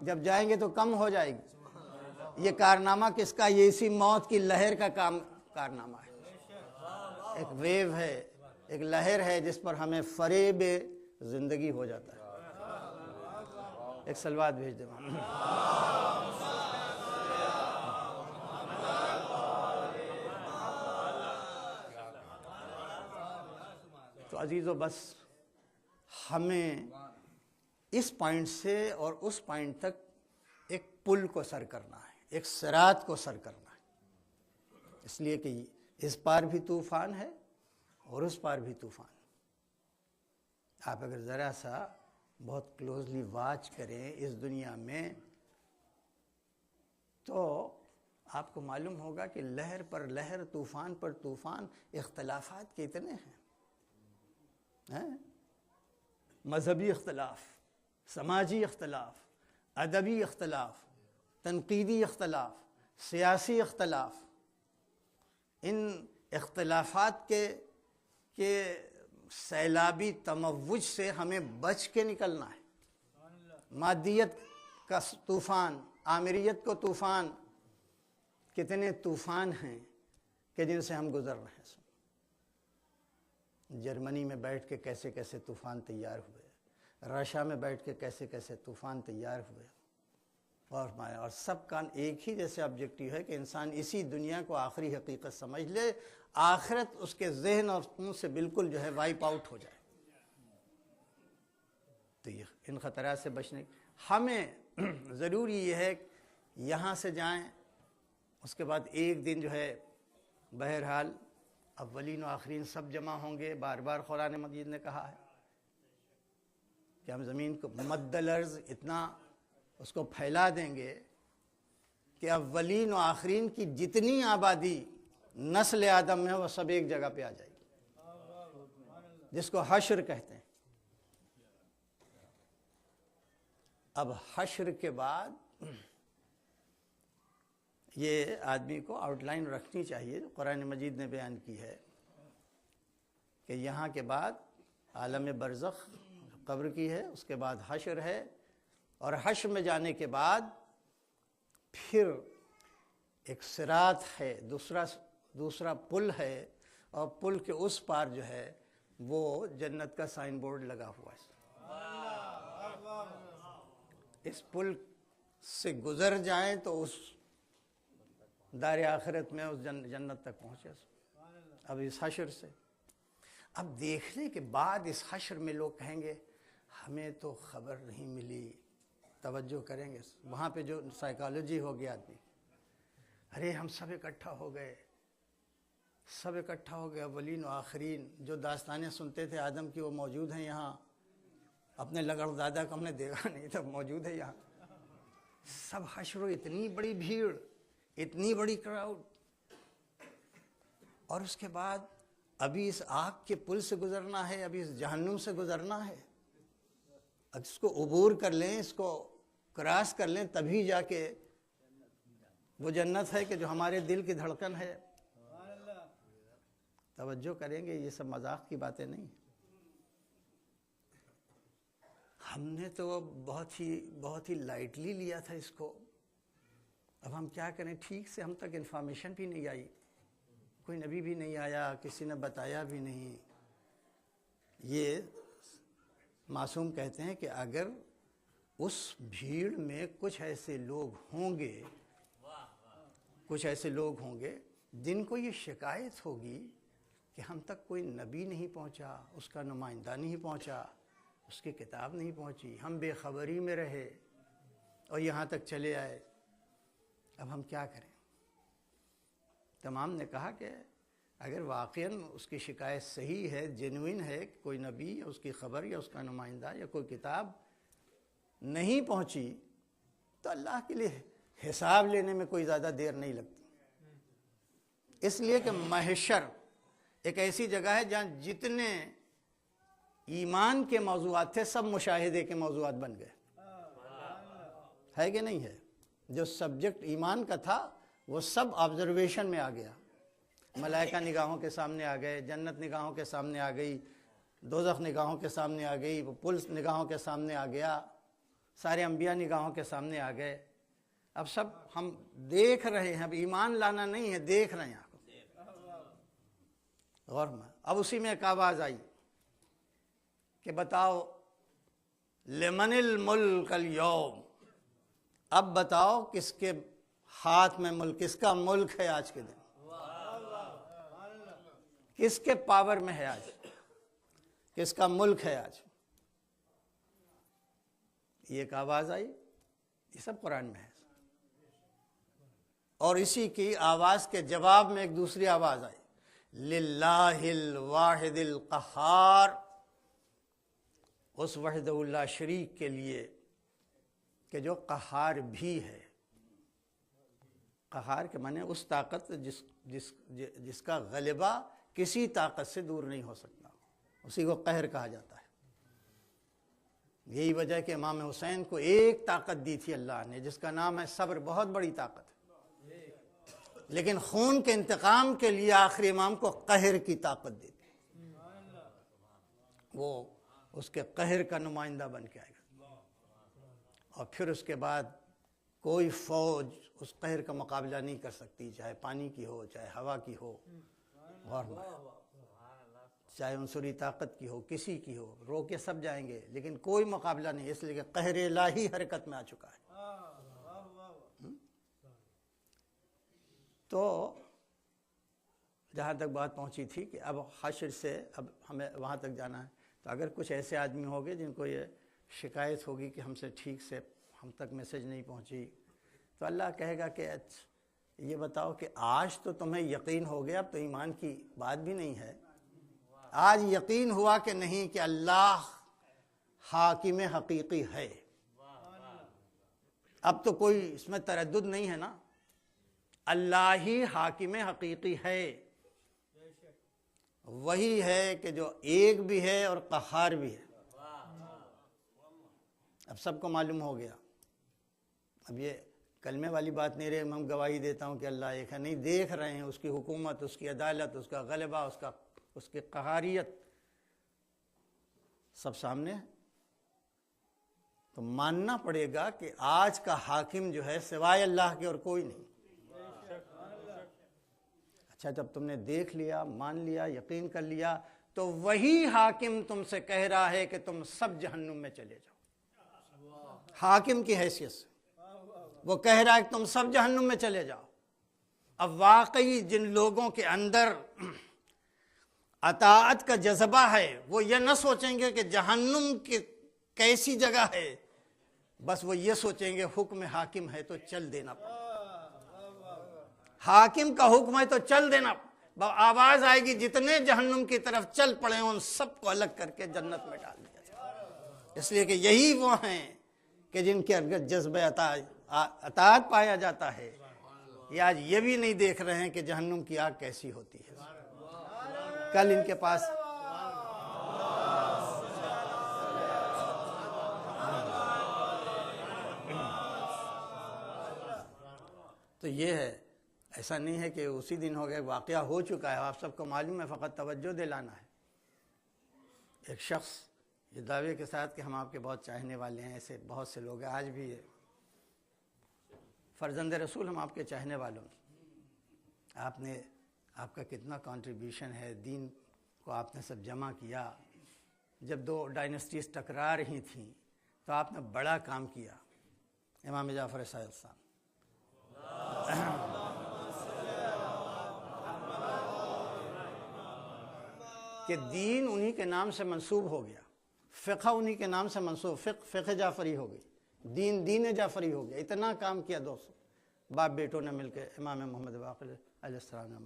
جب جائیں گے تو کم ہو جائے گی. یہ کارنامہ کس کا؟ یہ اسی موت کی لہر کا کارنامہ ہے. ایک ویو ہے، ایک لہر ہے جس پر ہمیں فریب زندگی ہو جاتا ہے. ایک صلوات بھیج دیں. تو عزیزو، بس ہمیں اس پوائنٹ سے اور اس پوائنٹ تک ایک پل کو سر کرنا ہے، ایک صراط کو سر کرنا ہے. اس لیے کہ اس پار بھی طوفان ہے اور اس پار بھی طوفان. آپ اگر ذرا سا بہت کلوزلی واچ کریں اس دنیا میں تو آپ کو معلوم ہوگا کہ لہر پر لہر، طوفان پر طوفان، اختلافات کتنے ہیں. مذہبی اختلاف، سماجی اختلاف، ادبی اختلاف، تنقیدی اختلاف، سیاسی اختلاف. ان اختلافات کے سیلابی تموج سے ہمیں بچ کے نکلنا ہے. مادیت کا طوفان، آمریت کو طوفان، کتنے طوفان ہیں کہ جن سے ہم گزر رہے ہیں. جرمنی میں بیٹھ کے کیسے کیسے طوفان تیار ہوئے، رشیا میں بیٹھ کے کیسے کیسے طوفان تیار ہوئے، اور سب کا ایک ہی جیسے آبجیکٹیو ہے کہ انسان اسی دنیا کو آخری حقیقت سمجھ لے، آخرت اس کے ذہن اور خون سے بالکل جو ہے وائپ آؤٹ ہو جائے. تو ان خطرات سے بچنے ہمیں ضروری یہ ہے یہاں سے جائیں، اس کے بعد ایک دن جو ہے بہرحال اولین و آخرین سب جمع ہوں گے. بار بار قرآن مجید نے کہا ہے کہ ہم زمین کو مد الارض اتنا اس کو پھیلا دیں گے کہ اولین و آخرین کی جتنی آبادی نسل آدم میں وہ سب ایک جگہ پہ آ جائے گی، جس کو حشر کہتے ہیں. اب حشر کے بعد یہ آدمی کو آؤٹ لائن رکھنی چاہیے جو قرآن مجید نے بیان کی ہے کہ یہاں کے بعد عالم برزخ قبر کی ہے، اس کے بعد حشر ہے، اور حشر میں جانے کے بعد پھر ایک صراط ہے، دوسرا پل ہے، اور پل کے اس پار جو ہے وہ جنت کا سائن بورڈ لگا ہوا ہے. اس پل سے گزر جائیں تو اس دار آخرت میں اس جنت تک پہنچے. اب اس حشر سے اب دیکھنے کے بعد اس حشر میں لوگ کہیں گے ہمیں تو خبر نہیں ملی. توجہ کریں گے وہاں پہ جو سائیکالوجی ہو گیا آدمی، ارے ہم سب اکٹھا ہو گئے، اولین و آخرین جو داستانیں سنتے تھے آدم کی وہ موجود ہیں یہاں. اپنے لگڑ دادا کو ہم نے دیکھا نہیں تھا، موجود ہے یہاں. سب حشر، اتنی بڑی بھیڑ، اتنی بڑی کراؤڈ. اور اس کے بعد ابھی اس آگ کے پل سے گزرنا ہے، ابھی اس جہنم سے گزرنا ہے. اب اس کو عبور کر لیں، اس کو کراس کر لیں، تبھی جا کے وہ جنت ہے کہ جو ہمارے دل کی دھڑکن ہے. توجہ کریں گے، یہ سب مذاق کی باتیں نہیں. ہم نے تو بہت ہی لائٹلی لیا تھا اس کو. اب ہم کیا کریں، ٹھیک سے ہم تک انفارمیشن بھی نہیں آئی، کوئی نبی بھی نہیں آیا، کسی نے بتایا بھی نہیں. یہ معصوم کہتے ہیں کہ اگر اس بھیڑ میں کچھ ایسے لوگ ہوں گے جن کو یہ شکایت ہوگی کہ ہم تک کوئی نبی نہیں پہنچا، اس کا نمائندہ نہیں پہنچا، اس کی کتاب نہیں پہنچی، ہم بے خبری میں رہے اور یہاں تک چلے آئے، اب ہم کیا کریں؟ تمام نے کہا کہ اگر واقعاً اس کی شکایت صحیح ہے، جینوئن ہے، کوئی نبی یا اس کی خبر یا اس کا نمائندہ یا کوئی کتاب نہیں پہنچی، تو اللہ کے لیے حساب لینے میں کوئی زیادہ دیر نہیں لگتی۔ اس لیے کہ محشر ایک ایسی جگہ ہے جہاں جتنے ایمان کے موضوعات تھے سب مشاہدے کے موضوعات بن گئے، ہے کہ نہیں ہے؟ جو سبجیکٹ ایمان کا تھا وہ سب آبزرویشن میں آ گیا، ملائکہ نگاہوں کے سامنے آ گئے، جنت نگاہوں کے سامنے آ گئی، دوزخ نگاہوں کے سامنے آ گئی، پلس نگاہوں کے سامنے آ گیا، سارے انبیاء نگاہوں کے سامنے آ گئے۔ اب سب ہم دیکھ رہے ہیں، اب ایمان لانا نہیں ہے، دیکھ رہے ہیں۔ غور میں اب اسی میں ایک آواز آئی کہ بتاؤ لمن الملک اليوم، اب بتاؤ کس کے ہاتھ میں ملک، کس کا ملک ہے آج کے دن، کس کے پاور میں ہے آج، کس کا ملک ہے آج۔ یہ ایک آواز آئی، یہ سب قرآن میں ہے، اور اسی کی آواز کے جواب میں ایک دوسری آواز آئی، للہ الواحد القہار، اس وحدہ اللہ شریک کے لیے کہ جو قہار بھی ہے۔ قہار کے معنی اس طاقت جس کا غلبہ کسی طاقت سے دور نہیں ہو سکتا، اسی کو قہر کہا جاتا ہے۔ یہی وجہ ہے کہ امام حسین کو ایک طاقت دی تھی اللہ نے جس کا نام ہے صبر، بہت بڑی طاقت ہے، لیکن خون کے انتقام کے لیے آخری امام کو قہر کی طاقت دی تھی، وہ اس کے قہر کا نمائندہ بن کے آئے گا، اور پھر اس کے بعد کوئی فوج اس قہر کا مقابلہ نہیں کر سکتی، چاہے پانی کی ہو، چاہے ہوا کی ہو، چاہے عنصری طاقت کی ہو، کسی کی ہو، رو کے سب جائیں گے لیکن کوئی مقابلہ نہیں، اس لیے کہ قہر الہی حرکت میں آ چکا ہے۔ تو جہاں تک بات پہنچی تھی کہ اب حشر سے اب ہمیں وہاں تک جانا ہے، تو اگر کچھ ایسے آدمی ہوگے جن کو یہ شکایت ہوگی کہ ہم سے ٹھیک سے ہم تک میسج نہیں پہنچی، تو اللہ کہے گا کہ یہ بتاؤ کہ آج تو تمہیں یقین ہو گیا، اب تو ایمان کی بات بھی نہیں ہے، آج یقین ہوا کہ نہیں کہ اللہ حاکم حقیقی ہے، اب تو کوئی اس میں تردد نہیں ہے نا، اللہ ہی حاکم حقیقی ہے، وہی ہے کہ جو ایک بھی ہے اور قہار بھی ہے۔ اب سب کو معلوم ہو گیا، اب یہ کلمے والی بات نہیں رہی میں گواہی دیتا ہوں کہ اللہ ایک ہے، نہیں، دیکھ رہے ہیں اس کی حکومت، اس کی عدالت، اس کا غلبہ، اس کی قہاریت سب سامنے ہے۔ تو ماننا پڑے گا کہ آج کا حاکم جو ہے سوائے اللہ کے اور کوئی نہیں۔ اچھا، جب تم نے دیکھ لیا، مان لیا، یقین کر لیا، تو وہی حاکم تم سے کہہ رہا ہے کہ تم سب جہنم میں چلے جاؤ، حاکم کی حیثیت سے وہ کہہ رہا ہے کہ تم سب جہنم میں چلے جاؤ۔ اب واقعی جن لوگوں کے اندر اطاعت کا جذبہ ہے وہ یہ نہ سوچیں گے کہ جہنم کی کیسی جگہ ہے، بس وہ یہ سوچیں گے حکم حاکم ہے تو چل دینا پڑے، حاکم کا حکم ہے تو چل دینا، آواز آئے گی جتنے جہنم کی طرف چل پڑے ان سب کو الگ کر کے جنت میں ڈال دیا جائے، اس لیے کہ یہی وہ ہیں کہ جن کے اندر جذبہ اطاعت پایا جاتا ہے۔ یہ آج یہ بھی نہیں دیکھ رہے ہیں کہ جہنم کی آگ کیسی ہوتی ہے، کل ان کے پاس تو یہ ہے، ایسا نہیں ہے کہ اسی دن ہو گیا، واقعہ ہو چکا ہے، آپ سب کو معلوم ہے، فقط توجہ دلانا ہے۔ ایک شخص یہ دعوے کے ساتھ کہ ہم آپ کے بہت چاہنے والے ہیں، ایسے بہت سے لوگ ہیں آج بھی، فرزند رسول ہم آپ کے چاہنے والوں، آپ کا کتنا کنٹریبیوشن ہے، دین کو آپ نے سب جمع کیا، جب دو ڈائنسٹیز ٹکرا رہی تھیں تو آپ نے بڑا کام کیا، امام جعفر صادق صاحب، کہ دین انہی کے نام سے منسوب ہو گیا، فقہ انہی کے نام سے منسوب، فقہ جعفری ہو گئی، دین جعفری ہو گیا، اتنا کام کیا دوستو، باپ بیٹوں نے مل کے امام محمد باقر علیہ السلام نے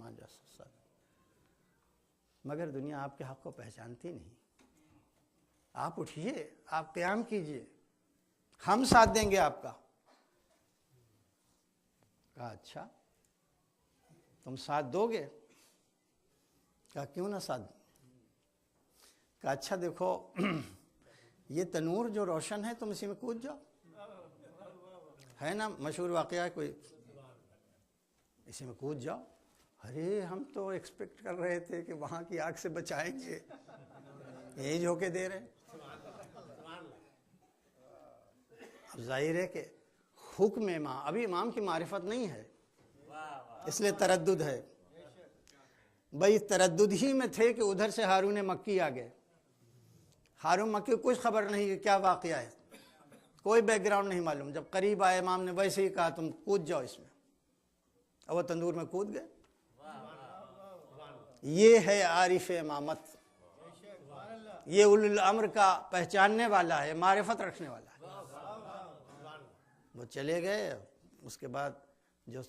مگر دنیا آپ کے حق کو پہچانتی نہیں. آپ اٹھیے, آپ قیام کیجئے, ہم ساتھ دیں گے آپ کا. کہا اچھا تم ساتھ دو گے؟ کہا کیوں نہ ساتھ دوں. کہا اچھا دیکھو یہ تنور جو روشن ہے تم اسی میں کود جاؤ. ہے نا مشہور واقعہ کوئی, اسی میں کود جاؤ. ارے ہم تو ایکسپیکٹ کر رہے تھے کہ وہاں کی آگ سے بچائیں گے, یہی جھونکے دے رہے. اب ظاہر ہے کہ حکم امام, ابھی امام کی معرفت نہیں ہے, اس لیے تردد ہے. بھائی تردد ہی میں تھے کہ ادھر سے ہارون مکی آ گئے. ہارون مکی کو کچھ خبر نہیں کہ کیا واقعہ ہے, کوئی بیک گراؤنڈ نہیں معلوم. جب قریب آئے امام نے ویسے ہی کہا تم کود جاؤ اس میں, اور وہ تندور میں کود گئے. یہ ہے عارف امامت, یہ اولو الامر کا پہچاننے والا ہے, معرفت رکھنے والا ہے. وہ چلے گئے, اس کے بعد جو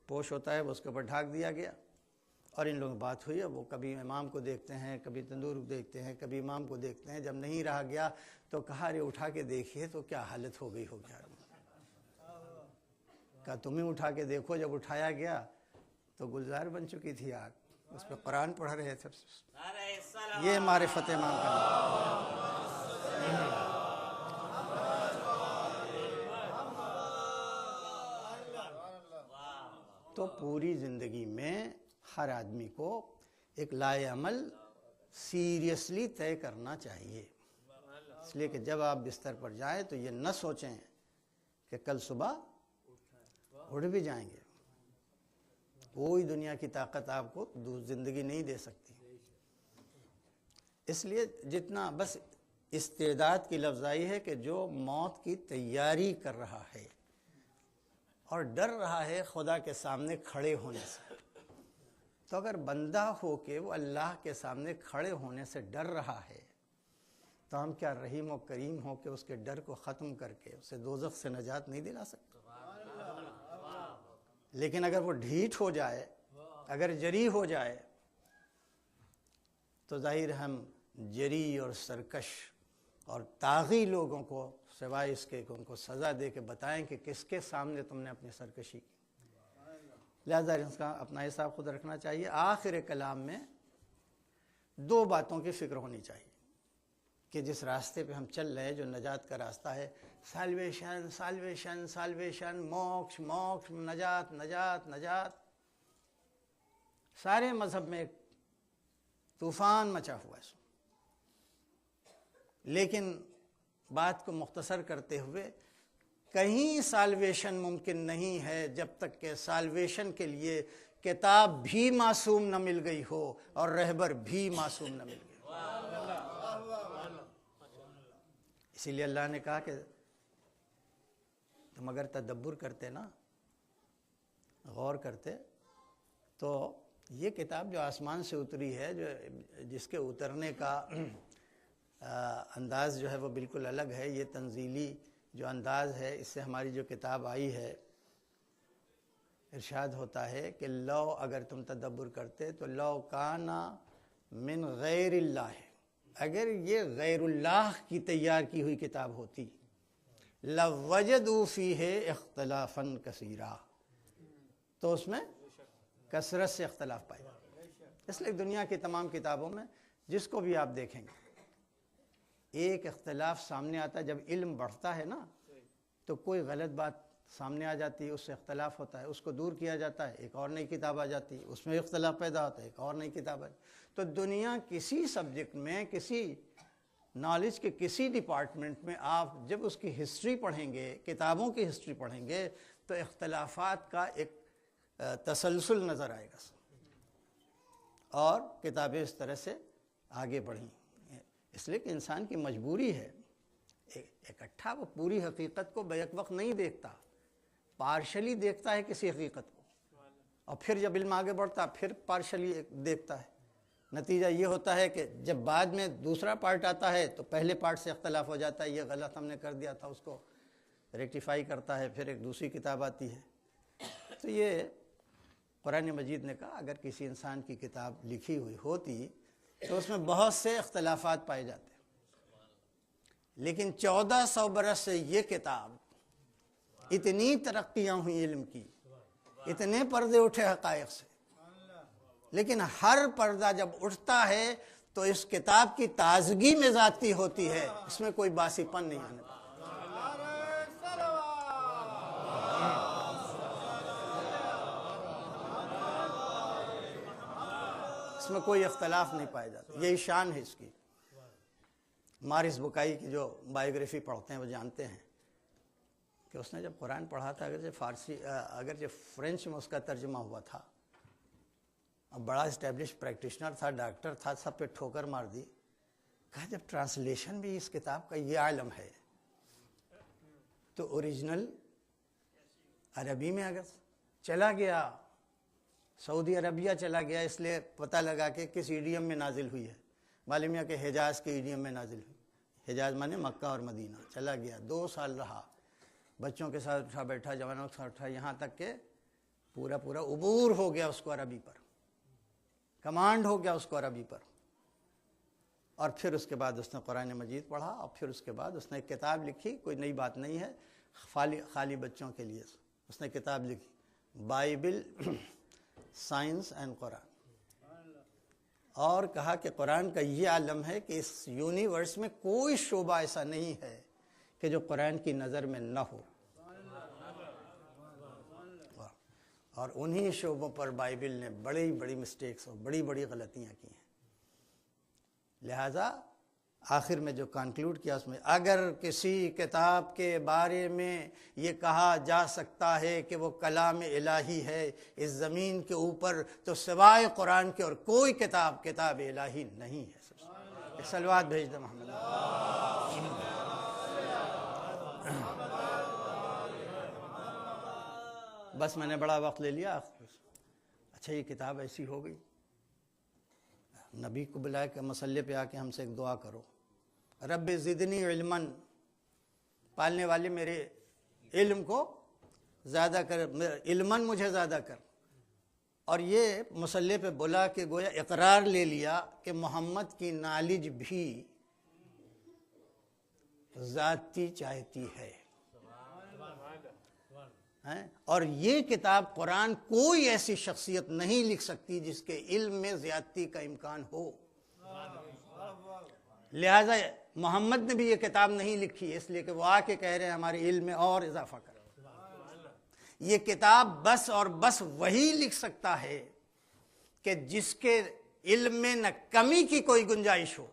پوش ہوتا ہے وہ اس کے اوپر ڈھاک دیا گیا, اور ان لوگوں کی بات ہوئی. وہ کبھی امام کو دیکھتے ہیں, کبھی تندور کو دیکھتے ہیں, کبھی امام کو دیکھتے ہیں. جب نہیں رہا گیا تو کہا ارے اٹھا کے دیکھیے تو کیا حالت ہو گئی ہوگی. کہا تمہیں اٹھا کے دیکھو. جب اٹھایا گیا تو گلزار بن چکی تھی آگ, اس پہ قرآن پڑھ رہے تھے. یہ معرفت امام کا نام. تو پوری زندگی میں ہر آدمی کو ایک لائے عمل سیریسلی طے کرنا چاہیے. اس لیے کہ جب آپ بستر پر جائیں تو یہ نہ سوچیں کہ کل صبح اٹھ بھی جائیں گے. کوئی دنیا کی طاقت آپ کو زندگی نہیں دے سکتی. اس لیے جتنا بس استعداد کی لفظائی ہے کہ جو موت کی تیاری کر رہا ہے اور ڈر رہا ہے خدا کے سامنے کھڑے ہونے سے, تو اگر بندہ ہو کے وہ اللہ کے سامنے کھڑے ہونے سے ڈر رہا ہے تو ہم کیا رحیم و کریم ہو کہ اس کے ڈر کو ختم کر کے اسے دوزخ سے نجات نہیں دلا سکتے. لیکن اگر وہ ڈھیٹ ہو جائے, اگر جری ہو جائے, تو ظاہر ہم جری اور سرکش اور طاغی لوگوں کو سوائے اس کے کہ ان کو سزا دے کے بتائیں کہ کس کے سامنے تم نے اپنی سرکشی کی. لہذا اس کا اپنا حساب خود رکھنا چاہیے. آخر کلام میں دو باتوں کی فکر ہونی چاہیے کہ جس راستے پہ ہم چل رہے ہیں, جو نجات کا راستہ ہے, salvation salvation salvation, moksha moksha, نجات نجات نجات. سارے مذہب میں ایک طوفان مچا ہوا ہے. لیکن بات کو مختصر کرتے ہوئے کہیں سالویشن ممکن نہیں ہے جب تک کہ سالویشن کے لیے کتاب بھی معصوم نہ مل گئی ہو اور رہبر بھی معصوم نہ مل گئی. اسی لیے اللہ نے کہا کہ تم اگر تدبر کرتے نا, غور کرتے, تو یہ کتاب جو آسمان سے اتری ہے, جو جس کے اترنے کا انداز جو ہے وہ بالکل الگ ہے. یہ تنزیلی جو انداز ہے, اس سے ہماری جو کتاب آئی ہے, ارشاد ہوتا ہے کہ لو اگر تم تدبر کرتے تو لو کانا من غیر اللہ, اگر یہ غیر اللہ کی تیار کی ہوئی کتاب ہوتی, لوجدوا فیہ اختلافا کثیرا, تو اس میں کثرت سے اختلاف پائے. اس لیے دنیا کی تمام کتابوں میں جس کو بھی آپ دیکھیں گے ایک اختلاف سامنے آتا ہے. جب علم بڑھتا ہے نا تو کوئی غلط بات سامنے آ جاتی ہے, اس سے اختلاف ہوتا ہے, اس کو دور کیا جاتا ہے, ایک اور نئی کتاب آ جاتی ہے, اس میں اختلاف پیدا ہوتا ہے, ایک اور نئی کتاب آ جاتی ہے. تو دنیا کسی سبجیکٹ میں, کسی نالج کے کسی ڈپارٹمنٹ میں آپ جب اس کی ہسٹری پڑھیں گے, کتابوں کی ہسٹری پڑھیں گے, تو اختلافات کا ایک تسلسل نظر آئے گا, اور کتابیں اس طرح سے آگے بڑھیں. اس لیے کہ انسان کی مجبوری ہے, اکٹھا وہ پوری حقیقت کو بیک وقت نہیں دیکھتا, پارشلی دیکھتا ہے کسی حقیقت کو, اور پھر جب علم آگے بڑھتا پھر پارشلی دیکھتا ہے. نتیجہ یہ ہوتا ہے کہ جب بعد میں دوسرا پارٹ آتا ہے تو پہلے پارٹ سے اختلاف ہو جاتا ہے, یہ غلط ہم نے کر دیا تھا, اس کو ریکٹیفائی کرتا ہے, پھر ایک دوسری کتاب آتی ہے. تو یہ قرآن مجید نے کہا اگر کسی انسان کی کتاب لکھی ہوئی ہوتی تو اس میں بہت سے اختلافات پائے جاتے ہیں، لیکن 1400 برس سے یہ کتاب اتنی ترقیاں ہوئی علم کی، اتنے پردے اٹھے حقائق سے، لیکن ہر پردہ جب اٹھتا ہے تو اس کتاب کی تازگی میں ذاتی ہوتی ہے، اس میں کوئی باسی پن نہیں آنے والا۔ اس میں کوئی اختلاف نہیں پایا جاتا، یہی شان ہے اس کی۔ مارس بکائی کی جو بائیوگرافی پڑھتے ہیں وہ جانتے ہیں کہ اس نے جب قرآن پڑھا تھا، اگرچہ فرینچ میں اس کا ترجمہ ہوا تھا، اب بڑا اسٹیبلش پریکٹیشنر تھا، ڈاکٹر تھا، سب پہ ٹھوکر مار دی، کہا جب ٹرانسلیشن بھی اس کتاب کا یہ عالم ہے تو اوریجنل عربی میں اگر چلا گیا، سعودی عربیہ چلا گیا، اس لیے پتہ لگا کہ کس ایڈیم میں نازل ہوئی ہے، معلوم ہے کہ حجاز کے ایڈیم میں نازل ہوئی، حجاز مانے مکہ اور مدینہ، چلا گیا 2 سال رہا، بچوں کے ساتھ اٹھا بیٹھا، جوانوں کے ساتھ اٹھا، یہاں تک کہ پورا عبور ہو گیا اس کو عربی پر، کمانڈ ہو گیا اس کو عربی پر، اور پھر اس کے بعد اس نے قرآن مجید پڑھا، اور پھر اس کے بعد اس نے ایک کتاب لکھی، کوئی نئی بات نہیں ہے، خالی بچوں کے لیے اس نے کتاب لکھی، بائبل سائنس اینڈ قرآن، اور کہا کہ قرآن کا یہ عالم ہے کہ اس یونیورس میں کوئی شعبہ ایسا نہیں ہے کہ جو قرآن کی نظر میں نہ ہو، اور انہی شعبوں پر بائبل نے بڑی بڑی مسٹیکس اور بڑی بڑی غلطیاں کی ہیں۔ لہٰذا آخر میں جو کنکلوڈ کیا اس میں، اگر کسی کتاب کے بارے میں یہ کہا جا سکتا ہے کہ وہ کلام الہی ہے اس زمین کے اوپر، تو سوائے قرآن کے اور کوئی کتاب الہی نہیں ہے۔ صلوات بھیج دیں محمد۔ بس میں نے بڑا وقت لے لیا۔ اچھا یہ کتاب ایسی ہو گئی، نبی کو بلایا کہ مسئلے پہ آ کے ہم سے ایک دعا کرو، رب زدنی علما، پالنے والے میرے علم کو زیادہ کر، علما مجھے زیادہ کر، اور یہ مسئلے پہ بلا کے گویا اقرار لے لیا کہ محمد کی نالج بھی ذاتی چاہتی ہے، اور یہ کتاب قرآن کوئی ایسی شخصیت نہیں لکھ سکتی جس کے علم میں زیادتی کا امکان ہو، لہذا محمد نے بھی یہ کتاب نہیں لکھی، اس لیے کہ وہ آ کے کہہ رہے ہیں ہمارے علم میں اور اضافہ کر۔ یہ کتاب بس اور بس وہی لکھ سکتا ہے کہ جس کے علم میں نہ کمی کی کوئی گنجائش ہو،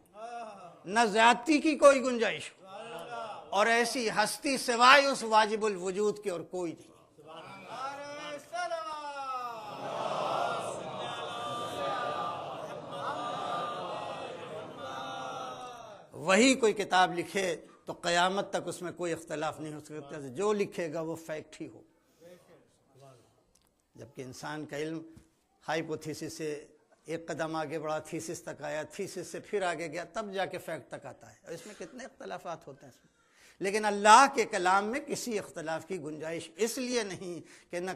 نہ زیادتی کی کوئی گنجائش ہو، اور ایسی ہستی سوائے اس واجب الوجود کے اور کوئی نہیں۔ وہی کوئی کتاب لکھے تو قیامت تک اس میں کوئی اختلاف نہیں ہو سکتا، جو لکھے گا وہ فیکٹ ہی ہو۔ جبکہ انسان کا علم ہائپوتھیسس سے ایک قدم آگے بڑھا، تھیسس تک آیا، تھیسس سے پھر آگے گیا، تب جا کے فیکٹ تک آتا ہے، اور اس میں کتنے اختلافات ہوتے ہیں اس میں، لیکن اللہ کے کلام میں کسی اختلاف کی گنجائش اس لیے نہیں کہ نہ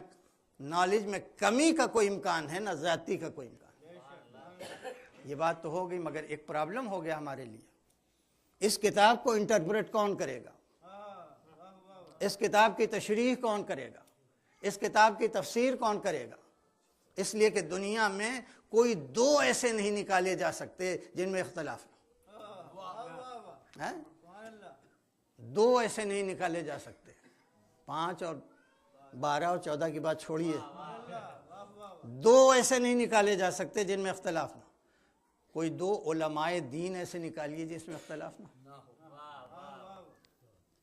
نالج میں کمی کا کوئی امکان ہے، نہ زیادتی کا کوئی امکان۔ یہ بات تو ہو گئی، مگر ایک پرابلم ہو گیا ہمارے لیے، اس کتاب کو انٹرپریٹ کون کرے گا، اس کتاب کی تشریح کون کرے گا، اس کتاب کی تفسیر کون کرے گا؟ اس لیے کہ دنیا میں کوئی 2 ایسے نہیں نکالے جا سکتے جن میں اختلاف ہے، 2 ایسے نہیں نکالے جا سکتے، 5 اور 12 اور 14 کی بات چھوڑیے، 2 ایسے نہیں نکالے جا سکتے جن میں اختلاف نہ، کوئی 2 علماء دین ایسے نکالیے جس میں اختلاف نہ ہو،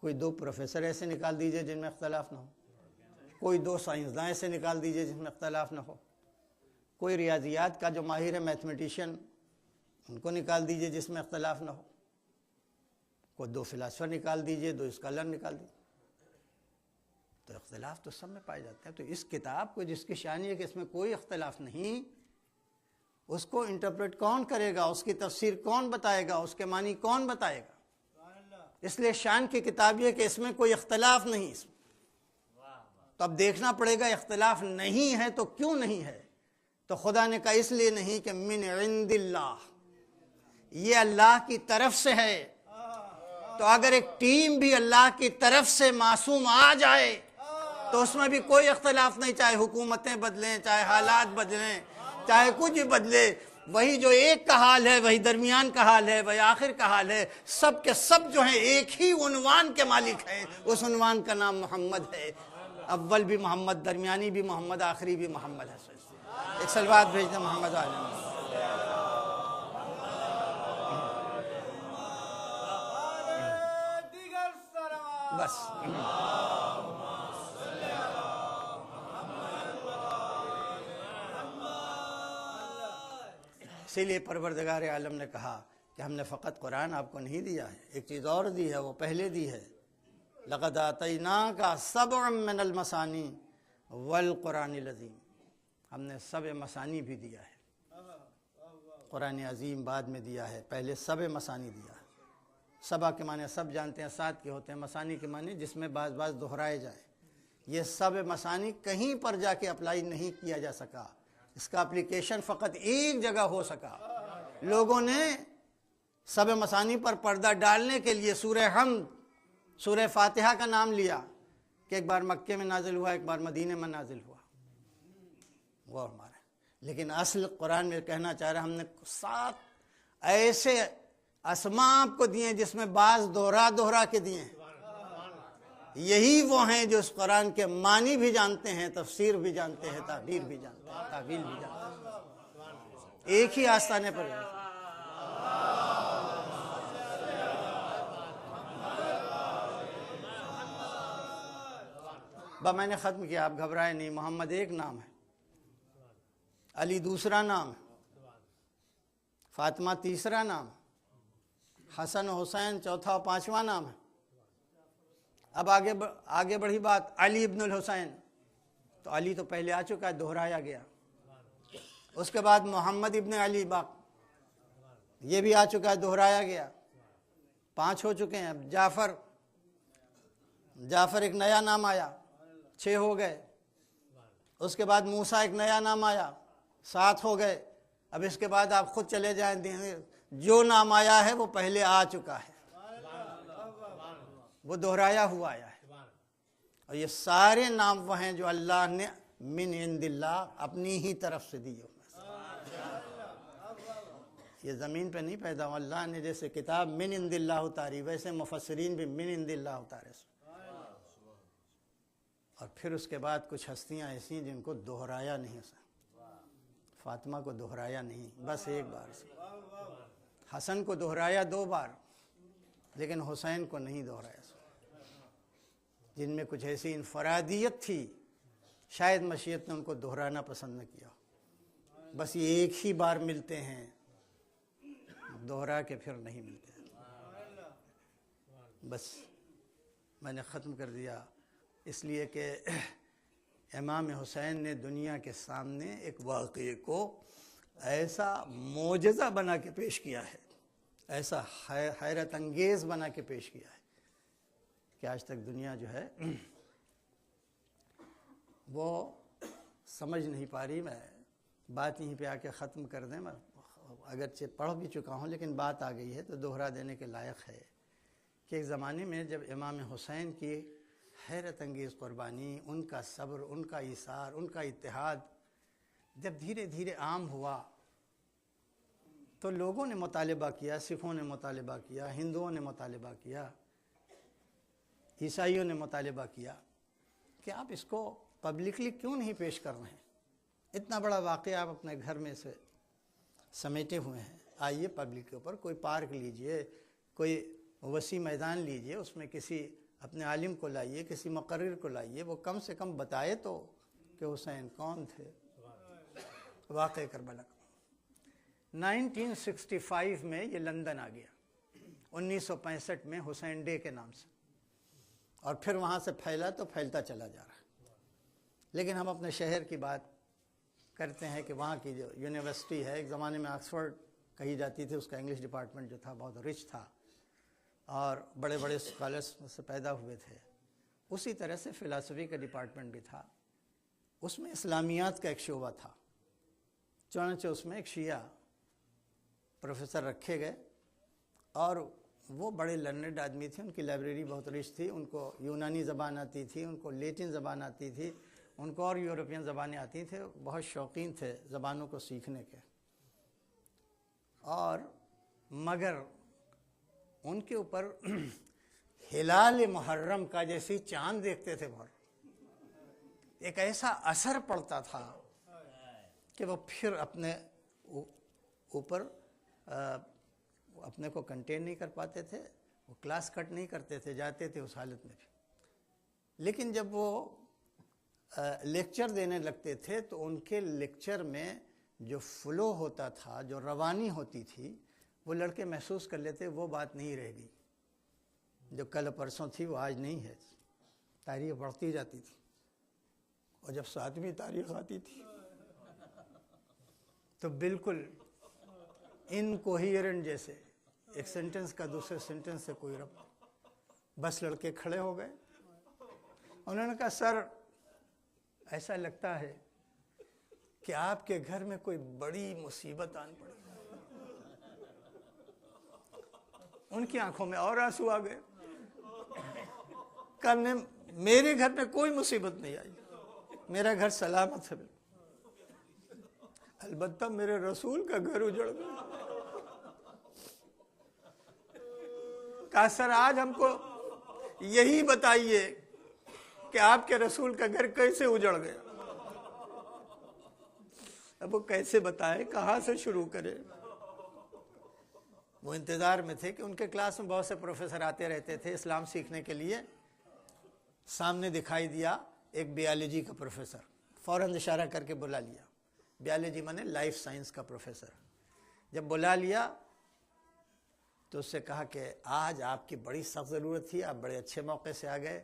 کوئی 2 پروفیسر ایسے نکال دیجئے جن میں اختلاف نہ ہو، کوئی 2 سائنسداں ایسے نکال دیجئے جس میں اختلاف نہ ہو، کوئی ریاضیات کا جو ماہر ہے میتھمیٹیشین ان کو نکال دیجئے جس میں اختلاف نہ ہو، کوئی 2 فلاسفر نکال دیجئے، 2 اسکالر نکال دیجئے، تو اختلاف تو سب میں پائے جاتے ہیں۔ تو اس کتاب کو جس کی شان ہے کہ اس میں کوئی اختلاف نہیں، اس کو انٹرپریٹ کون کرے گا، اس کی تفسیر کون بتائے گا، اس کے معنی کون بتائے گا؟ اس لیے شان کی کتاب یہ کہ اس میں کوئی اختلاف نہیں، اس میں تو اب دیکھنا پڑے گا اختلاف نہیں ہے تو کیوں نہیں ہے؟ تو خدا نے کہا اس لیے نہیں کہ من عند اللہ، یہ اللہ کی طرف سے ہے۔ تو اگر ایک ٹیم بھی اللہ کی طرف سے معصوم آ جائے تو اس میں بھی کوئی اختلاف نہیں، چاہے حکومتیں بدلیں، چاہے حالات بدلیں، چاہے کچھ بھی بدلے، وہی جو ایک کا حال ہے وہی درمیان کا حال ہے، وہی آخر کا حال ہے، سب کے سب جو ہیں ایک ہی عنوان کے مالک ہیں، اس عنوان کا نام محمد ہے۔ اول بھی محمد، درمیانی بھی محمد، آخری بھی محمد ہے۔ ایک صلوات بھیج دیں محمد علیہ۔ بس اسی لیے پروردگار عالم نے کہا کہ ہم نے فقط قرآن آپ کو نہیں دیا ہے، ایک چیز اور دی ہے، وہ پہلے دی ہے۔ لَقَدْ آتَيْنَاكَ سَبْعًا مِّنَ الْمَثَانِي وَالْقُرْآنِ الْعَظِيمِ، ہم نے سبع مثانی بھی دیا ہے۔ قرآن عظیم بعد میں دیا ہے، پہلے سبع مثانی دیا ہے۔ سبع کے معنی سب جانتے ہیں، 7 کے ہوتے ہیں، مثانی کے معنی جس میں بعض بعض دہرائے جائیں۔ یہ سبع مثانی کہیں پر جا کے اپلائی نہیں کیا جا سکا، اس کا اپلیکیشن فقط ایک جگہ ہو سکا۔ لوگوں نے سبع مثانی پر پردہ ڈالنے کے لیے سورہ حمد، سورہ فاتحہ کا نام لیا کہ ایک بار مکے میں نازل ہوا، ایک بار مدینے میں نازل ہوا، وہ ہمارا۔ لیکن اصل قرآن میں کہنا چاہ رہا ہم نے 7 ایسے اسماء آپ کو دیے جس میں بعض دوہرا کے دیے ہیں۔ یہی وہ ہیں جو اس قرآن کے معنی بھی جانتے ہیں، تفسیر بھی جانتے ہیں، تعبیر بھی جانتے ہیں، تعویل بھی جانتے ہیں، ایک ہی آستانے پر۔ میں نے ختم کیا، آپ گھبرائے نہیں۔ محمد ایک نام ہے، علی دوسرا نام ہے، فاطمہ تیسرا نام، حسن حسین چوتھا اور 5واں نام ہے۔ اب آگے بڑھی بات، علی ابن الحسین، تو علی تو پہلے آ چکا ہے، دہرایا گیا۔ اس کے بعد محمد ابن علی باق، یہ بھی آ چکا ہے، دہرایا گیا، 5 ہو چکے ہیں۔ اب جعفر ایک نیا نام آیا، 6 ہو گئے۔ اس کے بعد موسیٰ ایک نیا نام آیا، 7 ہو گئے۔ اب اس کے بعد آپ خود چلے جائیں، جو نام آیا ہے وہ پہلے آ چکا ہے، وہ دہرایا ہوا آیا ہے۔ اور یہ سارے نام وہ ہیں جو اللہ نے من عند اللہ اپنی ہی طرف سے دیے، یہ زمین پہ نہیں پیدا ہوا۔ اللہ نے جیسے کتاب من عند اللہ اتاری، ویسے مفسرین بھی من عند اللہ اتارے۔ اور پھر اس کے بعد کچھ ہستیاں ایسی جن کو دہرایا نہیں سکتا۔ فاطمہ کو دہرایا نہیں، بس ایک بار سے۔ حسن کو دہرایا 2 بار، لیکن حسین کو نہیں دہرایا، جن میں کچھ ایسی انفرادیت تھی، شاید مشیت نے ان کو دہرانا پسند نہ کیا، بس یہ ایک ہی بار ملتے ہیں، دہرا کے پھر نہیں ملتے۔ بس میں نے ختم کر دیا، اس لیے کہ امام حسین نے دنیا کے سامنے ایک واقعے کو ایسا معجزہ بنا کے پیش کیا ہے، ایسا حیرت انگیز بنا کے پیش کیا ہے کہ آج تک دنیا جو ہے وہ سمجھ نہیں پا رہی۔ میں بات یہیں پہ آ کے ختم کر دیں، میں اگرچہ پڑھ بھی چکا ہوں لیکن بات آ گئی ہے تو دوہرا دینے کے لائق ہے کہ ایک زمانے میں جب امام حسین کی حیرت انگیز قربانی، ان کا صبر، ان کا ایثار، ان کا اتحاد جب دھیرے دھیرے عام ہوا تو لوگوں نے مطالبہ کیا، سکھوں نے مطالبہ کیا، ہندوؤں نے مطالبہ کیا، عیسائیوں نے مطالبہ کیا کہ آپ اس کو پبلکلی کیوں نہیں پیش کر رہے ہیں؟ اتنا بڑا واقعہ آپ اپنے گھر میں سے سمیٹے ہوئے ہیں، آئیے پبلک کے اوپر کوئی پارک لیجئے، کوئی وسیع میدان لیجئے، اس میں کسی اپنے عالم کو لائیے، کسی مقرر کو لائیے، وہ کم سے کم بتائے تو کہ حسین کون تھے۔ واقع کربلا 1965 میں یہ لندن آ گیا، 1965 میں حسین ڈے کے نام سے، اور پھر وہاں سے پھیلا تو پھیلتا چلا جا رہا ہے۔ لیکن ہم اپنے شہر کی بات کرتے ہیں کہ وہاں کی جو یونیورسٹی ہے، ایک زمانے میں آکسفورڈ کہی جاتی تھی، اس کا انگلش ڈپارٹمنٹ جو تھا بہت رچ تھا اور بڑے بڑے اسکالرس سے پیدا ہوئے تھے، اسی طرح سے فلاسفی کا ڈپارٹمنٹ بھی تھا، اس میں اسلامیات کا ایک شعبہ تھا، چنانچہ اس میں ایک شیعہ پروفیسر رکھے گئے اور وہ بڑے لرنڈ آدمی تھے، ان کی لائبریری بہت رچ تھی، ان کو یونانی زبان آتی تھی، ان کو لیٹن زبان آتی تھی، ان کو اور یورپین زبانیں آتی تھیں، بہت شوقین تھے زبانوں کو سیکھنے کے، اور مگر ان کے اوپر ہلال محرم کا جیسی چاند دیکھتے تھے بہت، ایک ایسا اثر پڑتا تھا کہ وہ پھر اپنے اوپر اپنے کو کنٹین نہیں کر پاتے تھے، وہ کلاس کٹ نہیں کرتے تھے، جاتے تھے اس حالت میں بھی۔ لیکن جب وہ لیکچر دینے لگتے تھے تو ان کے لیکچر میں جو فلو ہوتا تھا، جو روانی ہوتی تھی، وہ لڑکے محسوس کر لیتے وہ بات نہیں رہ گئی، جو کل پرسوں تھی وہ آج نہیں ہے، تاریخ بڑھتی جاتی تھی، اور جب 7ویں تاریخ آتی تھی تو بالکل انکوہیرنٹ جیسے، ایک سینٹنس کا دوسرے سینٹنس سے کوئی ربط۔ بس لڑکے کھڑے ہو گئے، انہوں نے کہا سر ایسا لگتا ہے کہ آپ کے گھر میں کوئی بڑی مصیبت آن پڑی۔ ان کی آنکھوں میں اور آنسو آ گئے، کہا میرے گھر میں کوئی مصیبت نہیں آئی، میرا گھر سلامت ہے، البتہ میرے رسول کا گھر اجڑ گیا۔ کہا سر آج ہم کو یہی بتائیے کہ آپ کے رسول کا گھر کیسے اجڑ گیا۔ اب وہ کیسے بتائے، کہاں سے شروع کرے؟ وہ انتظار میں تھے کہ ان کے کلاس میں بہت سے پروفیسر آتے رہتے تھے اسلام سیکھنے کے لیے۔ سامنے دکھائی دیا ایک بیالوجی کا پروفیسر، فوراً اشارہ کر کے بلا لیا، بیالوجی مانے لائف سائنس کا پروفیسر۔ جب بلا لیا تو اس سے کہا کہ آج آپ کی بڑی سخت ضرورت تھی، آپ بڑے اچھے موقع سے آ گئے۔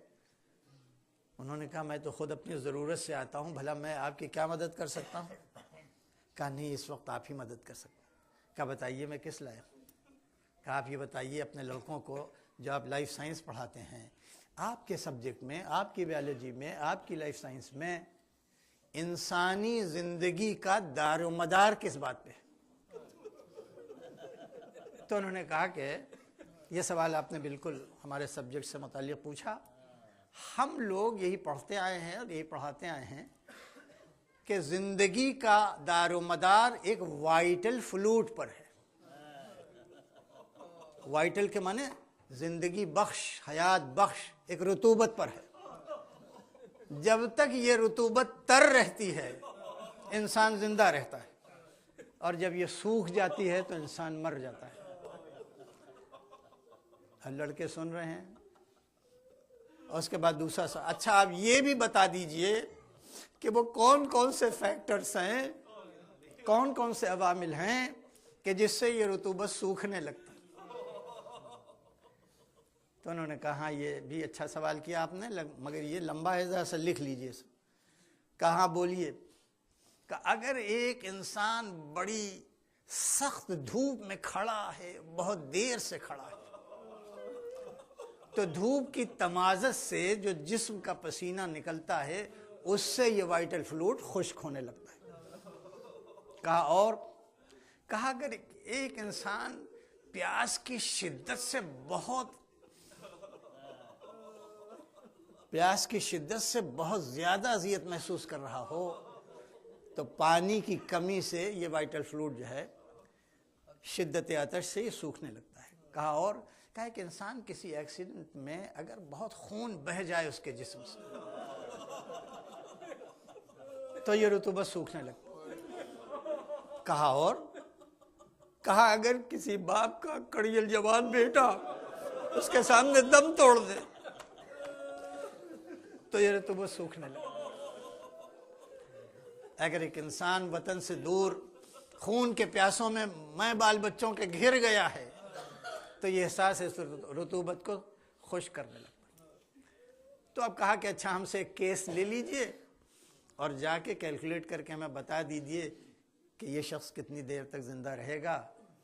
انہوں نے کہا میں تو خود اپنی ضرورت سے آتا ہوں، بھلا میں آپ کی کیا مدد کر سکتا ہوں؟ کہا نہیں، اس وقت آپ ہی مدد کر سکتے ہیں۔ کہا بتائیے میں کس لائق؟ کہا آپ یہ بتائیے اپنے لڑکوں کو جو آپ لائف سائنس پڑھاتے ہیں، آپ کے سبجیکٹ میں، آپ کی بیالوجی میں، آپ کی لائف سائنس میں انسانی زندگی کا دار و مدار کس بات پہ ہے؟ تو انہوں نے کہا کہ یہ سوال آپ نے بالکل ہمارے سبجیکٹ سے متعلق پوچھا، ہم لوگ یہی پڑھتے آئے ہیں اور یہی پڑھاتے آئے ہیں کہ زندگی کا دار و مدار ایک وائٹل فلوئڈ پر ہے۔ وائٹل کے معنی زندگی بخش، حیات بخش ایک رطوبت پر ہے۔ جب تک یہ رطوبت تر رہتی ہے انسان زندہ رہتا ہے، اور جب یہ سوکھ جاتی ہے تو انسان مر جاتا ہے۔ لڑکے سن رہے ہیں، اور اس کے بعد دوسرا سوال، اچھا آپ یہ بھی بتا دیجئے کہ وہ کون کون سے فیکٹرز ہیں، کون کون سے عوامل ہیں کہ جس سے یہ رطوبت سوکھنے لگتا ہے؟ تو انہوں نے کہا ہاں یہ بھی اچھا سوال کیا آپ نے، مگر یہ لمبا ہے، ذرا سا لکھ لیجئے۔ کہا بولیے۔ کہ اگر ایک انسان بڑی سخت دھوپ میں کھڑا ہے، بہت دیر سے کھڑا ہے، تو دھوپ کی تمازت سے جو جسم کا پسینہ نکلتا ہے اس سے یہ وائٹل فلوئڈ خشک ہونے لگتا ہے۔ کہا اور؟ کہا اگر ایک انسان پیاس کی شدت سے بہت زیادہ اذیت محسوس کر رہا ہو تو پانی کی کمی سے یہ وائٹل فلوئڈ جو ہے شدت آتش سے یہ سوکھنے لگتا ہے۔ کہا اور؟ کہا کہ انسان کسی ایکسیڈنٹ میں اگر بہت خون بہہ جائے اس کے جسم سے تو یہ رطوبت سوکھنے لگتا ہے۔ کہا اور؟ کہا اگر کسی باپ کا کڑیل جوان بیٹا اس کے سامنے دم توڑ دے تو یہ رطوبت سوکھنے لگتا ہے۔ اگر ایک انسان وطن سے دور خون کے پیاسوں میں بال بچوں کے گھر گیا ہے تو یہ احساس اس رطوبت کو خشک کرنے لگتا ہے۔ تو اب کہا کہ اچھا ہم سے ایک کیس لے لیجئے اور جا کے کیلکولیٹ کر کے ہمیں بتا دیجئے کہ یہ شخص کتنی دیر تک زندہ رہے گا۔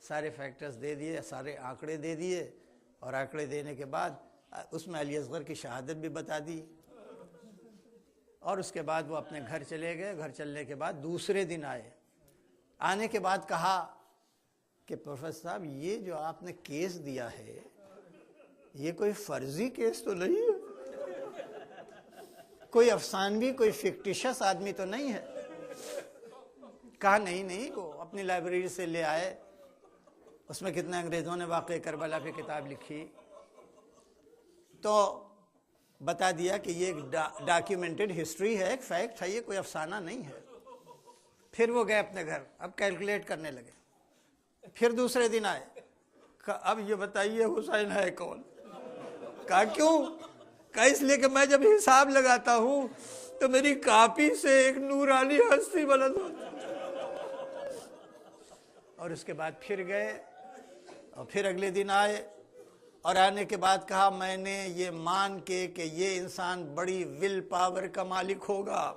سارے فیکٹرز دے دیے، سارے آنکڑے دے دیے، اور آنکڑے دینے کے بعد اس میں علی اصغر کی شہادت بھی بتا دی، اور اس کے بعد وہ اپنے گھر چلے گئے۔ گھر چلنے کے بعد دوسرے دن آئے، آنے کے بعد کہا کہ پروفیسر صاحب یہ جو آپ نے کیس دیا ہے یہ کوئی فرضی کیس تو نہیں ہے، کوئی افسانوی کوئی فکٹیشس آدمی تو نہیں ہے؟ کہا نہیں، وہ اپنی لائبریری سے لے آئے، اس میں کتنے انگریزوں نے واقع کربلا پہ کتاب لکھی، تو بتا دیا کہ یہ ایک ڈاکیومنٹڈ ہسٹری ہے، ایک فیکٹ ہے، یہ کوئی افسانہ نہیں ہے۔ پھر وہ گئے اپنے گھر، اب کیلکولیٹ کرنے لگے۔ پھر دوسرے دن آئے، کہا اب یہ بتائیے حسین ہے کون؟ کہا کیوں؟ کہا اس لیے کہ میں جب حساب لگاتا ہوں تو میری کاپی سے ایک نورانی ہستی بلند ہوتی۔ اور اس کے بعد پھر گئے اور پھر اگلے دن آئے، اور آنے کے بعد کہا میں نے یہ مان کے کہ یہ انسان بڑی ول پاور کا مالک ہوگا،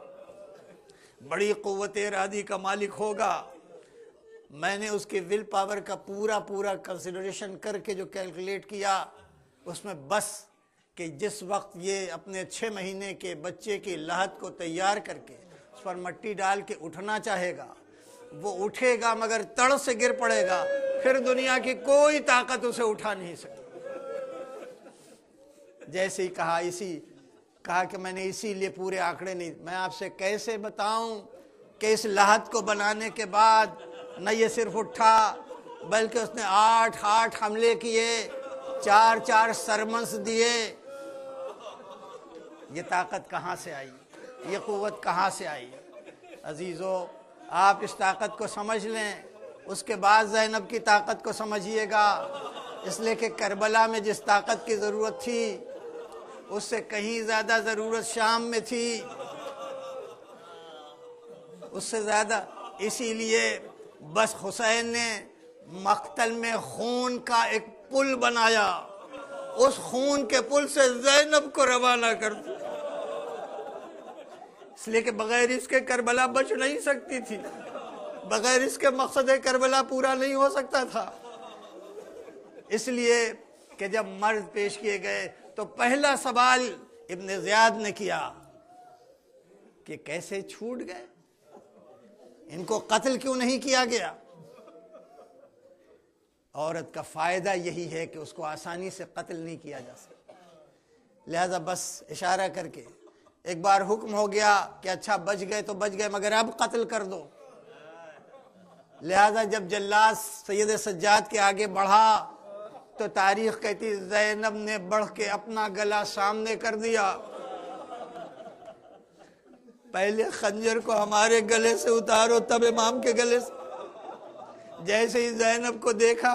بڑی قوت ارادی کا مالک ہوگا، میں نے اس کی ول پاور کا پورا کنسیڈریشن کر کے جو کیلکولیٹ کیا، اس میں بس کہ جس وقت یہ اپنے 6 مہینے کے بچے کی لاحت کو تیار کر کے اس پر مٹی ڈال کے اٹھنا چاہے گا، وہ اٹھے گا مگر تڑ سے گر پڑے گا، پھر دنیا کی کوئی طاقت اسے اٹھا نہیں سکتی۔ جیسے ہی کہا کہ میں نے اسی لیے پورے آنکڑے نہیں، میں آپ سے کیسے بتاؤں کہ اس لاحت کو بنانے کے بعد نہ یہ صرف اٹھا بلکہ اس نے 8 حملے کیے، 4 سرمنس دیے۔ یہ طاقت کہاں سے آئی؟ یہ قوت کہاں سے آئی؟ عزیزو، آپ اس طاقت کو سمجھ لیں، اس کے بعد زینب کی طاقت کو سمجھیے گا، اس لیے کہ کربلا میں جس طاقت کی ضرورت تھی اس سے کہیں زیادہ ضرورت شام میں تھی، اس سے زیادہ۔ اسی لیے بس حسین نے مقتل میں خون کا ایک پل بنایا، اس خون کے پل سے زینب کو روانہ کر دیا، اس لیے کہ بغیر اس کے کربلا بچ نہیں سکتی تھی، بغیر اس کے مقصد کربلا پورا نہیں ہو سکتا تھا۔ اس لیے کہ جب مرد پیش کیے گئے تو پہلا سوال ابن زیاد نے کیا کہ کیسے چھوٹ گئے، ان کو قتل کیوں نہیں کیا گیا؟ عورت کا فائدہ یہی ہے کہ اس کو آسانی سے قتل نہیں کیا جا سکتا، لہذا بس اشارہ کر کے ایک بار حکم ہو گیا کہ اچھا بچ گئے تو بچ گئے مگر اب قتل کر دو۔ لہذا جب جلاد سید سجاد کے آگے بڑھا تو تاریخ کہتی زینب نے بڑھ کے اپنا گلا سامنے کر دیا، پہلے خنجر کو ہمارے گلے سے اتارو تب امام کے گلے سے۔ جیسے ہی زینب کو دیکھا،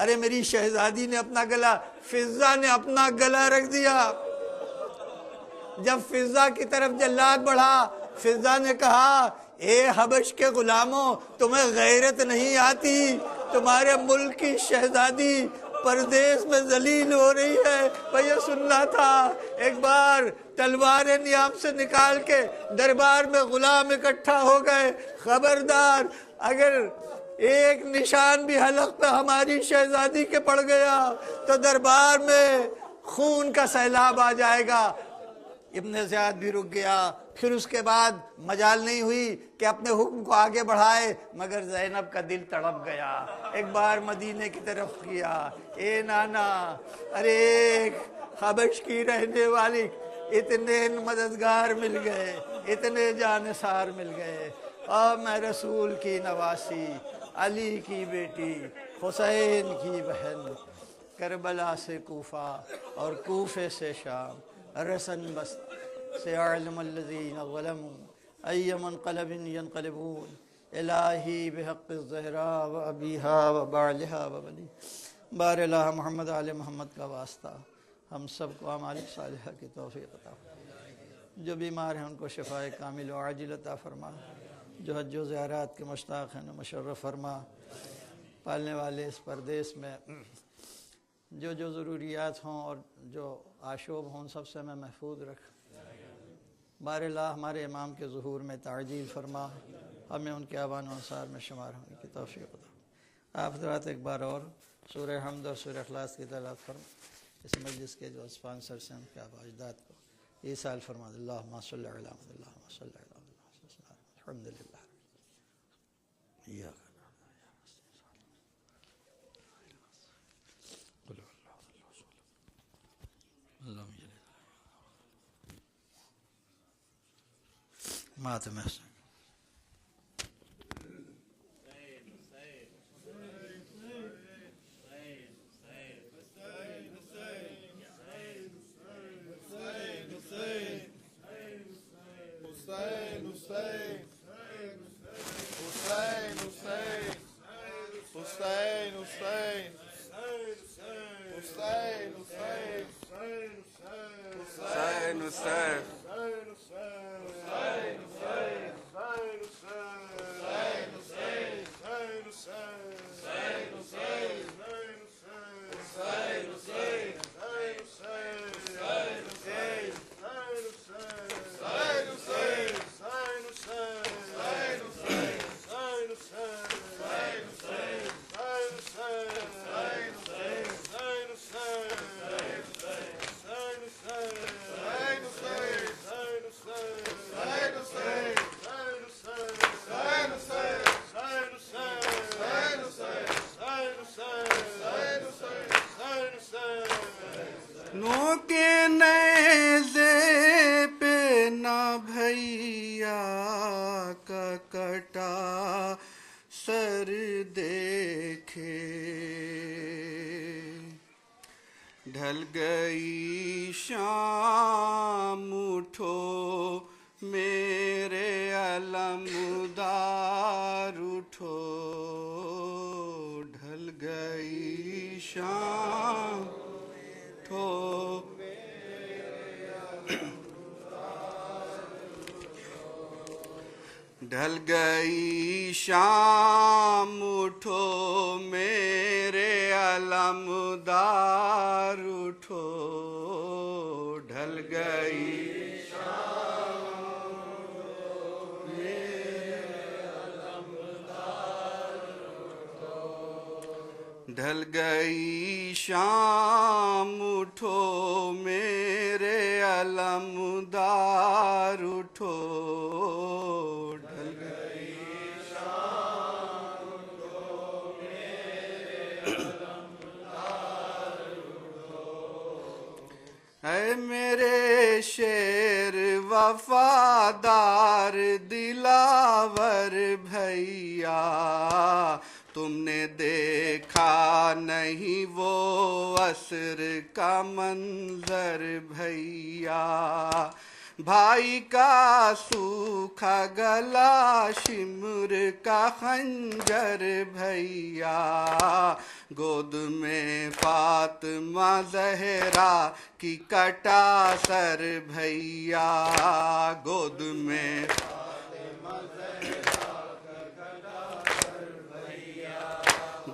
ارے میری شہزادی نے اپنا گلا، فضہ نے اپنا گلا رکھ دیا۔ جب فضہ کی طرف جلاد بڑھا، فضہ نے کہا اے حبش کے غلاموں، تمہیں غیرت نہیں آتی، تمہارے ملک کی شہزادی پردیس میں ذلیل ہو رہی ہے، میں یہ سننا تھا۔ ایک بار تلوار نیام سے نکال کے دربار میں غلام اکٹھا ہو گئے، خبردار اگر ایک نشان بھی حلق پہ ہماری شہزادی کے پڑ گیا تو دربار میں خون کا سیلاب آ جائے گا۔ ابن زیاد بھی رک گیا، پھر اس کے بعد مجال نہیں ہوئی کہ اپنے حکم کو آگے بڑھائے، مگر زینب کا دل تڑپ گیا، ایک بار مدینے کی طرف کیا، اے نانا، ارے حبش کی رہنے والی، اتنے مددگار مل گئے، اتنے جانثار مل گئے، اور میں رسول کی نواسی، علی کی بیٹی، حسین کی بہن، کربلا سے کوفہ اور کوفے سے شام، رسن بس سيعلم الذين ظلموا أي منقلب ينقلبون إلهي بحق الزهراء وأبيها وبعلها وبنيها بار الہ محمد آل محمد کا واسطہ ہم سب کو اعمال صالحہ کی توفیق عطا فرما، جو بیمار ہیں ان کو شفائے کامل و عاجل عطا فرما، جو حج و زیارات کے مشتاق ہیں مشرف فرما، پالنے والے اس پردیس میں جو ضروریات ہوں اور جو آشوب ہوں سب سے میں محفوظ رکھ، بار اللہ ہمارے امام کے ظہور میں تعجیل فرما، ہمیں ان کے آوان و انصار میں شمار ہونے کی توفیق عطا۔ آپ حضرات ایک بار اور سورہ حمد اور سورہ اخلاص کی تلاوت فرما، اس مجلس کے جو اسپانسرز ہیں ان کے آباء اجداد کو یہ سال فرما دے، اللہم صلی علی محمد، اللہم صلی علی محمد، الحمدللہ۔ ماتم احسن. سر دیکھے ڈھل گئی شام اٹھو میرے علمدار اٹھو ڈھل گئی شام اٹھو ڈھل گئی شام اٹھو میرے علمدار اٹھو ڈھل گئی شام میرے علمدار اٹھو ڈھل گئی شام اٹھو میرے علمدار اٹھو اے میرے شیر وفادار دلاور بھیا تم نے دیکھا نہیں وہ عصر کا منظر بھیا بھائی کا سوکھا گلا شمر کا خنجر بھیا گود میں فاطمہ زہرا کی کٹا سر بھیا گود میں فاطمہ زہرا کا کٹا سر بھیا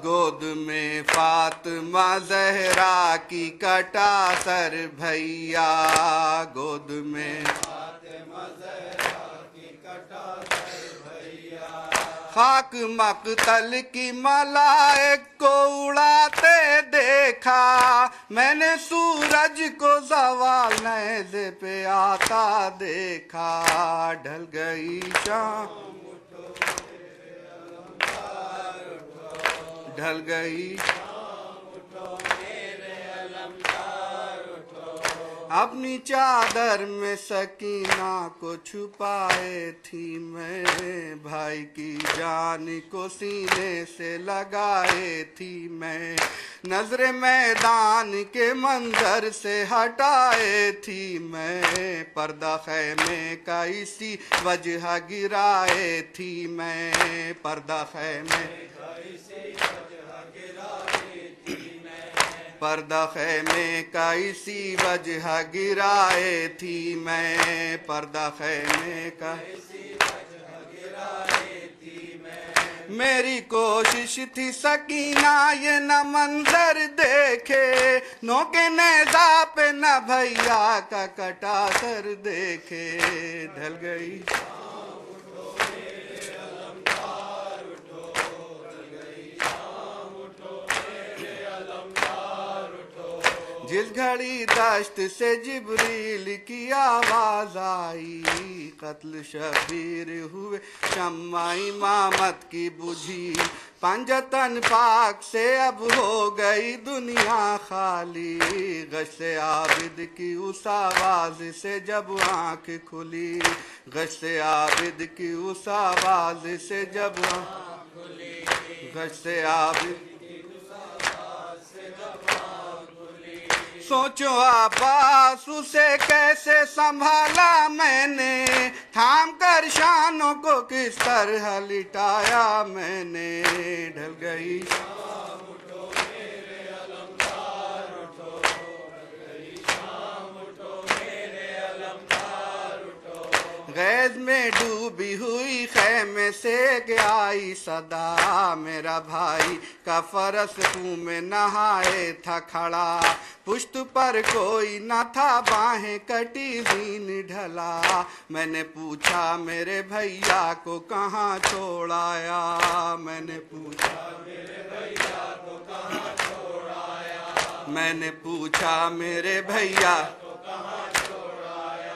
گود میں فاطمہ زہرا کی کٹا سر بھیا گود میں فاطمہ زہرا کی کٹا سر بھیا خاک مقتل کی ملائک کو اڑاتے دیکھا میں نے سورج کو زوال نیزے پہ آتا دیکھا ڈھل گئی شام ڈھل گئی اپنی چادر میں سکینہ کو چھپائے تھی میں بھائی کی جان کو سینے سے لگائے تھی میں نظر میدان کے منظر سے ہٹائے تھی میں پردہ خیمے کا اسی وجہ گرائے تھی میں پردہ خیمے کا اسی وجہ گرائے تھی میں پردہ خیمے کا اسی وجہ گرائے تھی میں پردہ خیمے کا اسی وجہ گرائے تھی میں میری کوشش تھی سکینہ یہ نہ منظر دیکھے نوکے نیزہ پہ نہ بھیا کا کٹا سر دیکھے ڈھل گئی جس گھڑی دشت سے جبریل کی آواز آئی قتل شبیر ہوئے شمع امامت کی بجھی پنجتن پاک سے اب ہو گئی دنیا خالی، گشت عابد کی اس آواز سے جب آنکھ کھلی، گشت عابد کی اس آواز سے جب آنکھ کھلی، گشت عابد سوچو عباس اسے کیسے سنبھالا میں نے، تھام کر شانوں کو کس طرح لٹایا میں نے، ڈھل گئی شام اٹھو میرے علمدار اٹھو، ڈھل گئی شام اٹھو میرے علمدار اٹھو، غیظ میں ڈوبی ہوئی خیمے سے آئی صدا، میرا بھائی کا فرس خون میں نہائے تھا کھڑا، پشت پر کوئی نہ تھا باہیں کٹی زین ڈھلا، میں نے پوچھا میرے بھیا کو کہاں چھوڑ آیا، میں نے پوچھا میرے بھیا کو کہاں چھوڑ آیا، میں نے پوچھا میرے بھیا کو کہاں چھوڑ آیا،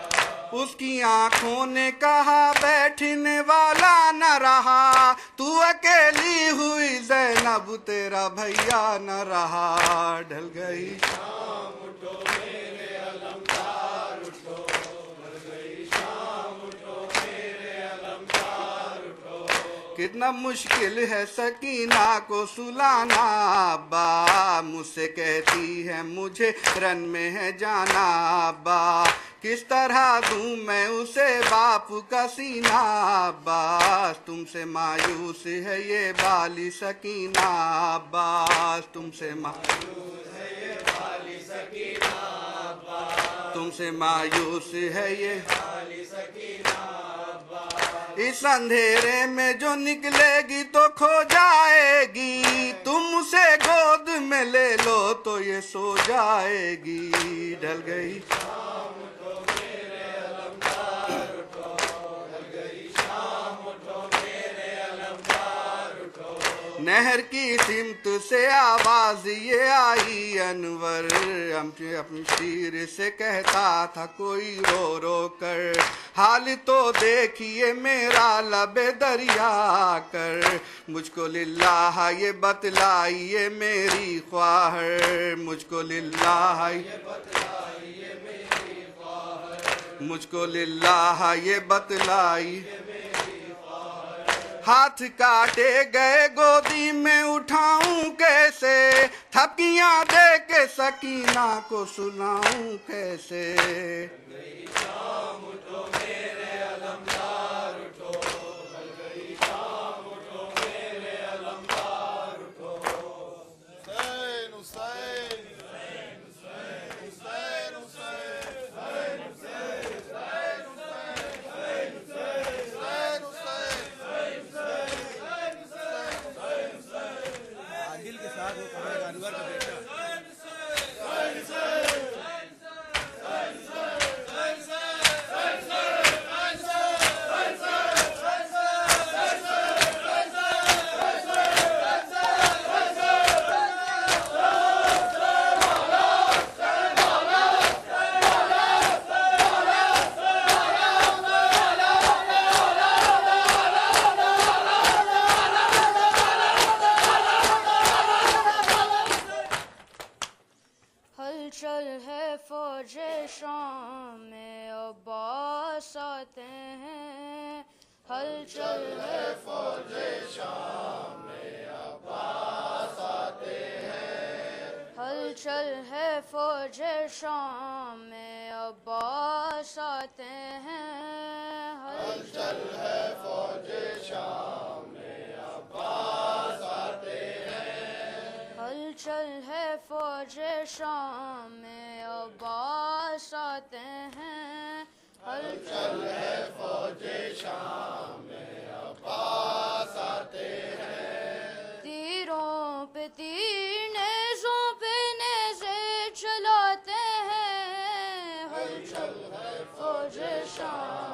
اس کی آنکھوں نے کہا بیٹھنے والا نہ رہا، تو اکیلی ہوئی زینب تیرا بھیا نہ رہا، ڈھل گئی شام اٹھو میرے علمدار اٹھو، ڈھل گئی شام اٹھو میرے علمدار اٹھو، کتنا مشکل ہے سکینہ کو سلانا، ابا مجھ سے کہتی ہے مجھے رن میں ہے جانا، ابا کس طرح دوں میں اسے باپ کا سینہ، عباس تم سے مایوس ہے یہ بالی سکینہ، عباس تم سے مایوس ہے یہ بالی سکینہ، عباس تم سے مایوس ہے یہ بالی سکینہ، عباس اس اندھیرے میں جو نکلے گی تو کھو جائے گی، تم اسے گود میں لے لو تو یہ سو جائے گی، ڈھل گئی نہر کی سمت سے آواز یہ آئی، انور اپنی شیر سے کہتا تھا کوئی رو رو کر، حال تو دیکھیے میرا لب دریا کر، مجھ کو للہ یہ بتلائیے میری خواہر، مجھ کو للہ یہ بتلائیے میری خواہر، مجھ کو للہ یہ بتلائیے، ہاتھ کاٹے گئے گودی میں اٹھاؤں کیسے، تھپکیاں دے کے سکینہ کو سناؤں کیسے، گئی شام اٹھو میرے علمدار اٹھو، گئی شام اٹھو میرے علمدار اٹھو، حسین حسین حسین حسین حسین عادل کے ساتھ وہ کمرے کا انور کا بیٹا ہلچل ہے فوج شام میں عباس آتے ہیں، ہلچل ہے فوج شام میں عباس آتے ہیں، ہلچل ہے فوج شام میں عباس آتے ہیں، ہلچل ہے فوج شام میں عباس آتے ہیں، ہلچل ہے فوج شام میں عباس آتے ہیں، ہلچل ہے فوج شام میں عباس آتے ہیں، تیروں پہ تیر نیزوں پہ نیزے چلاتے ہیں، ہلچل ہے فوج شام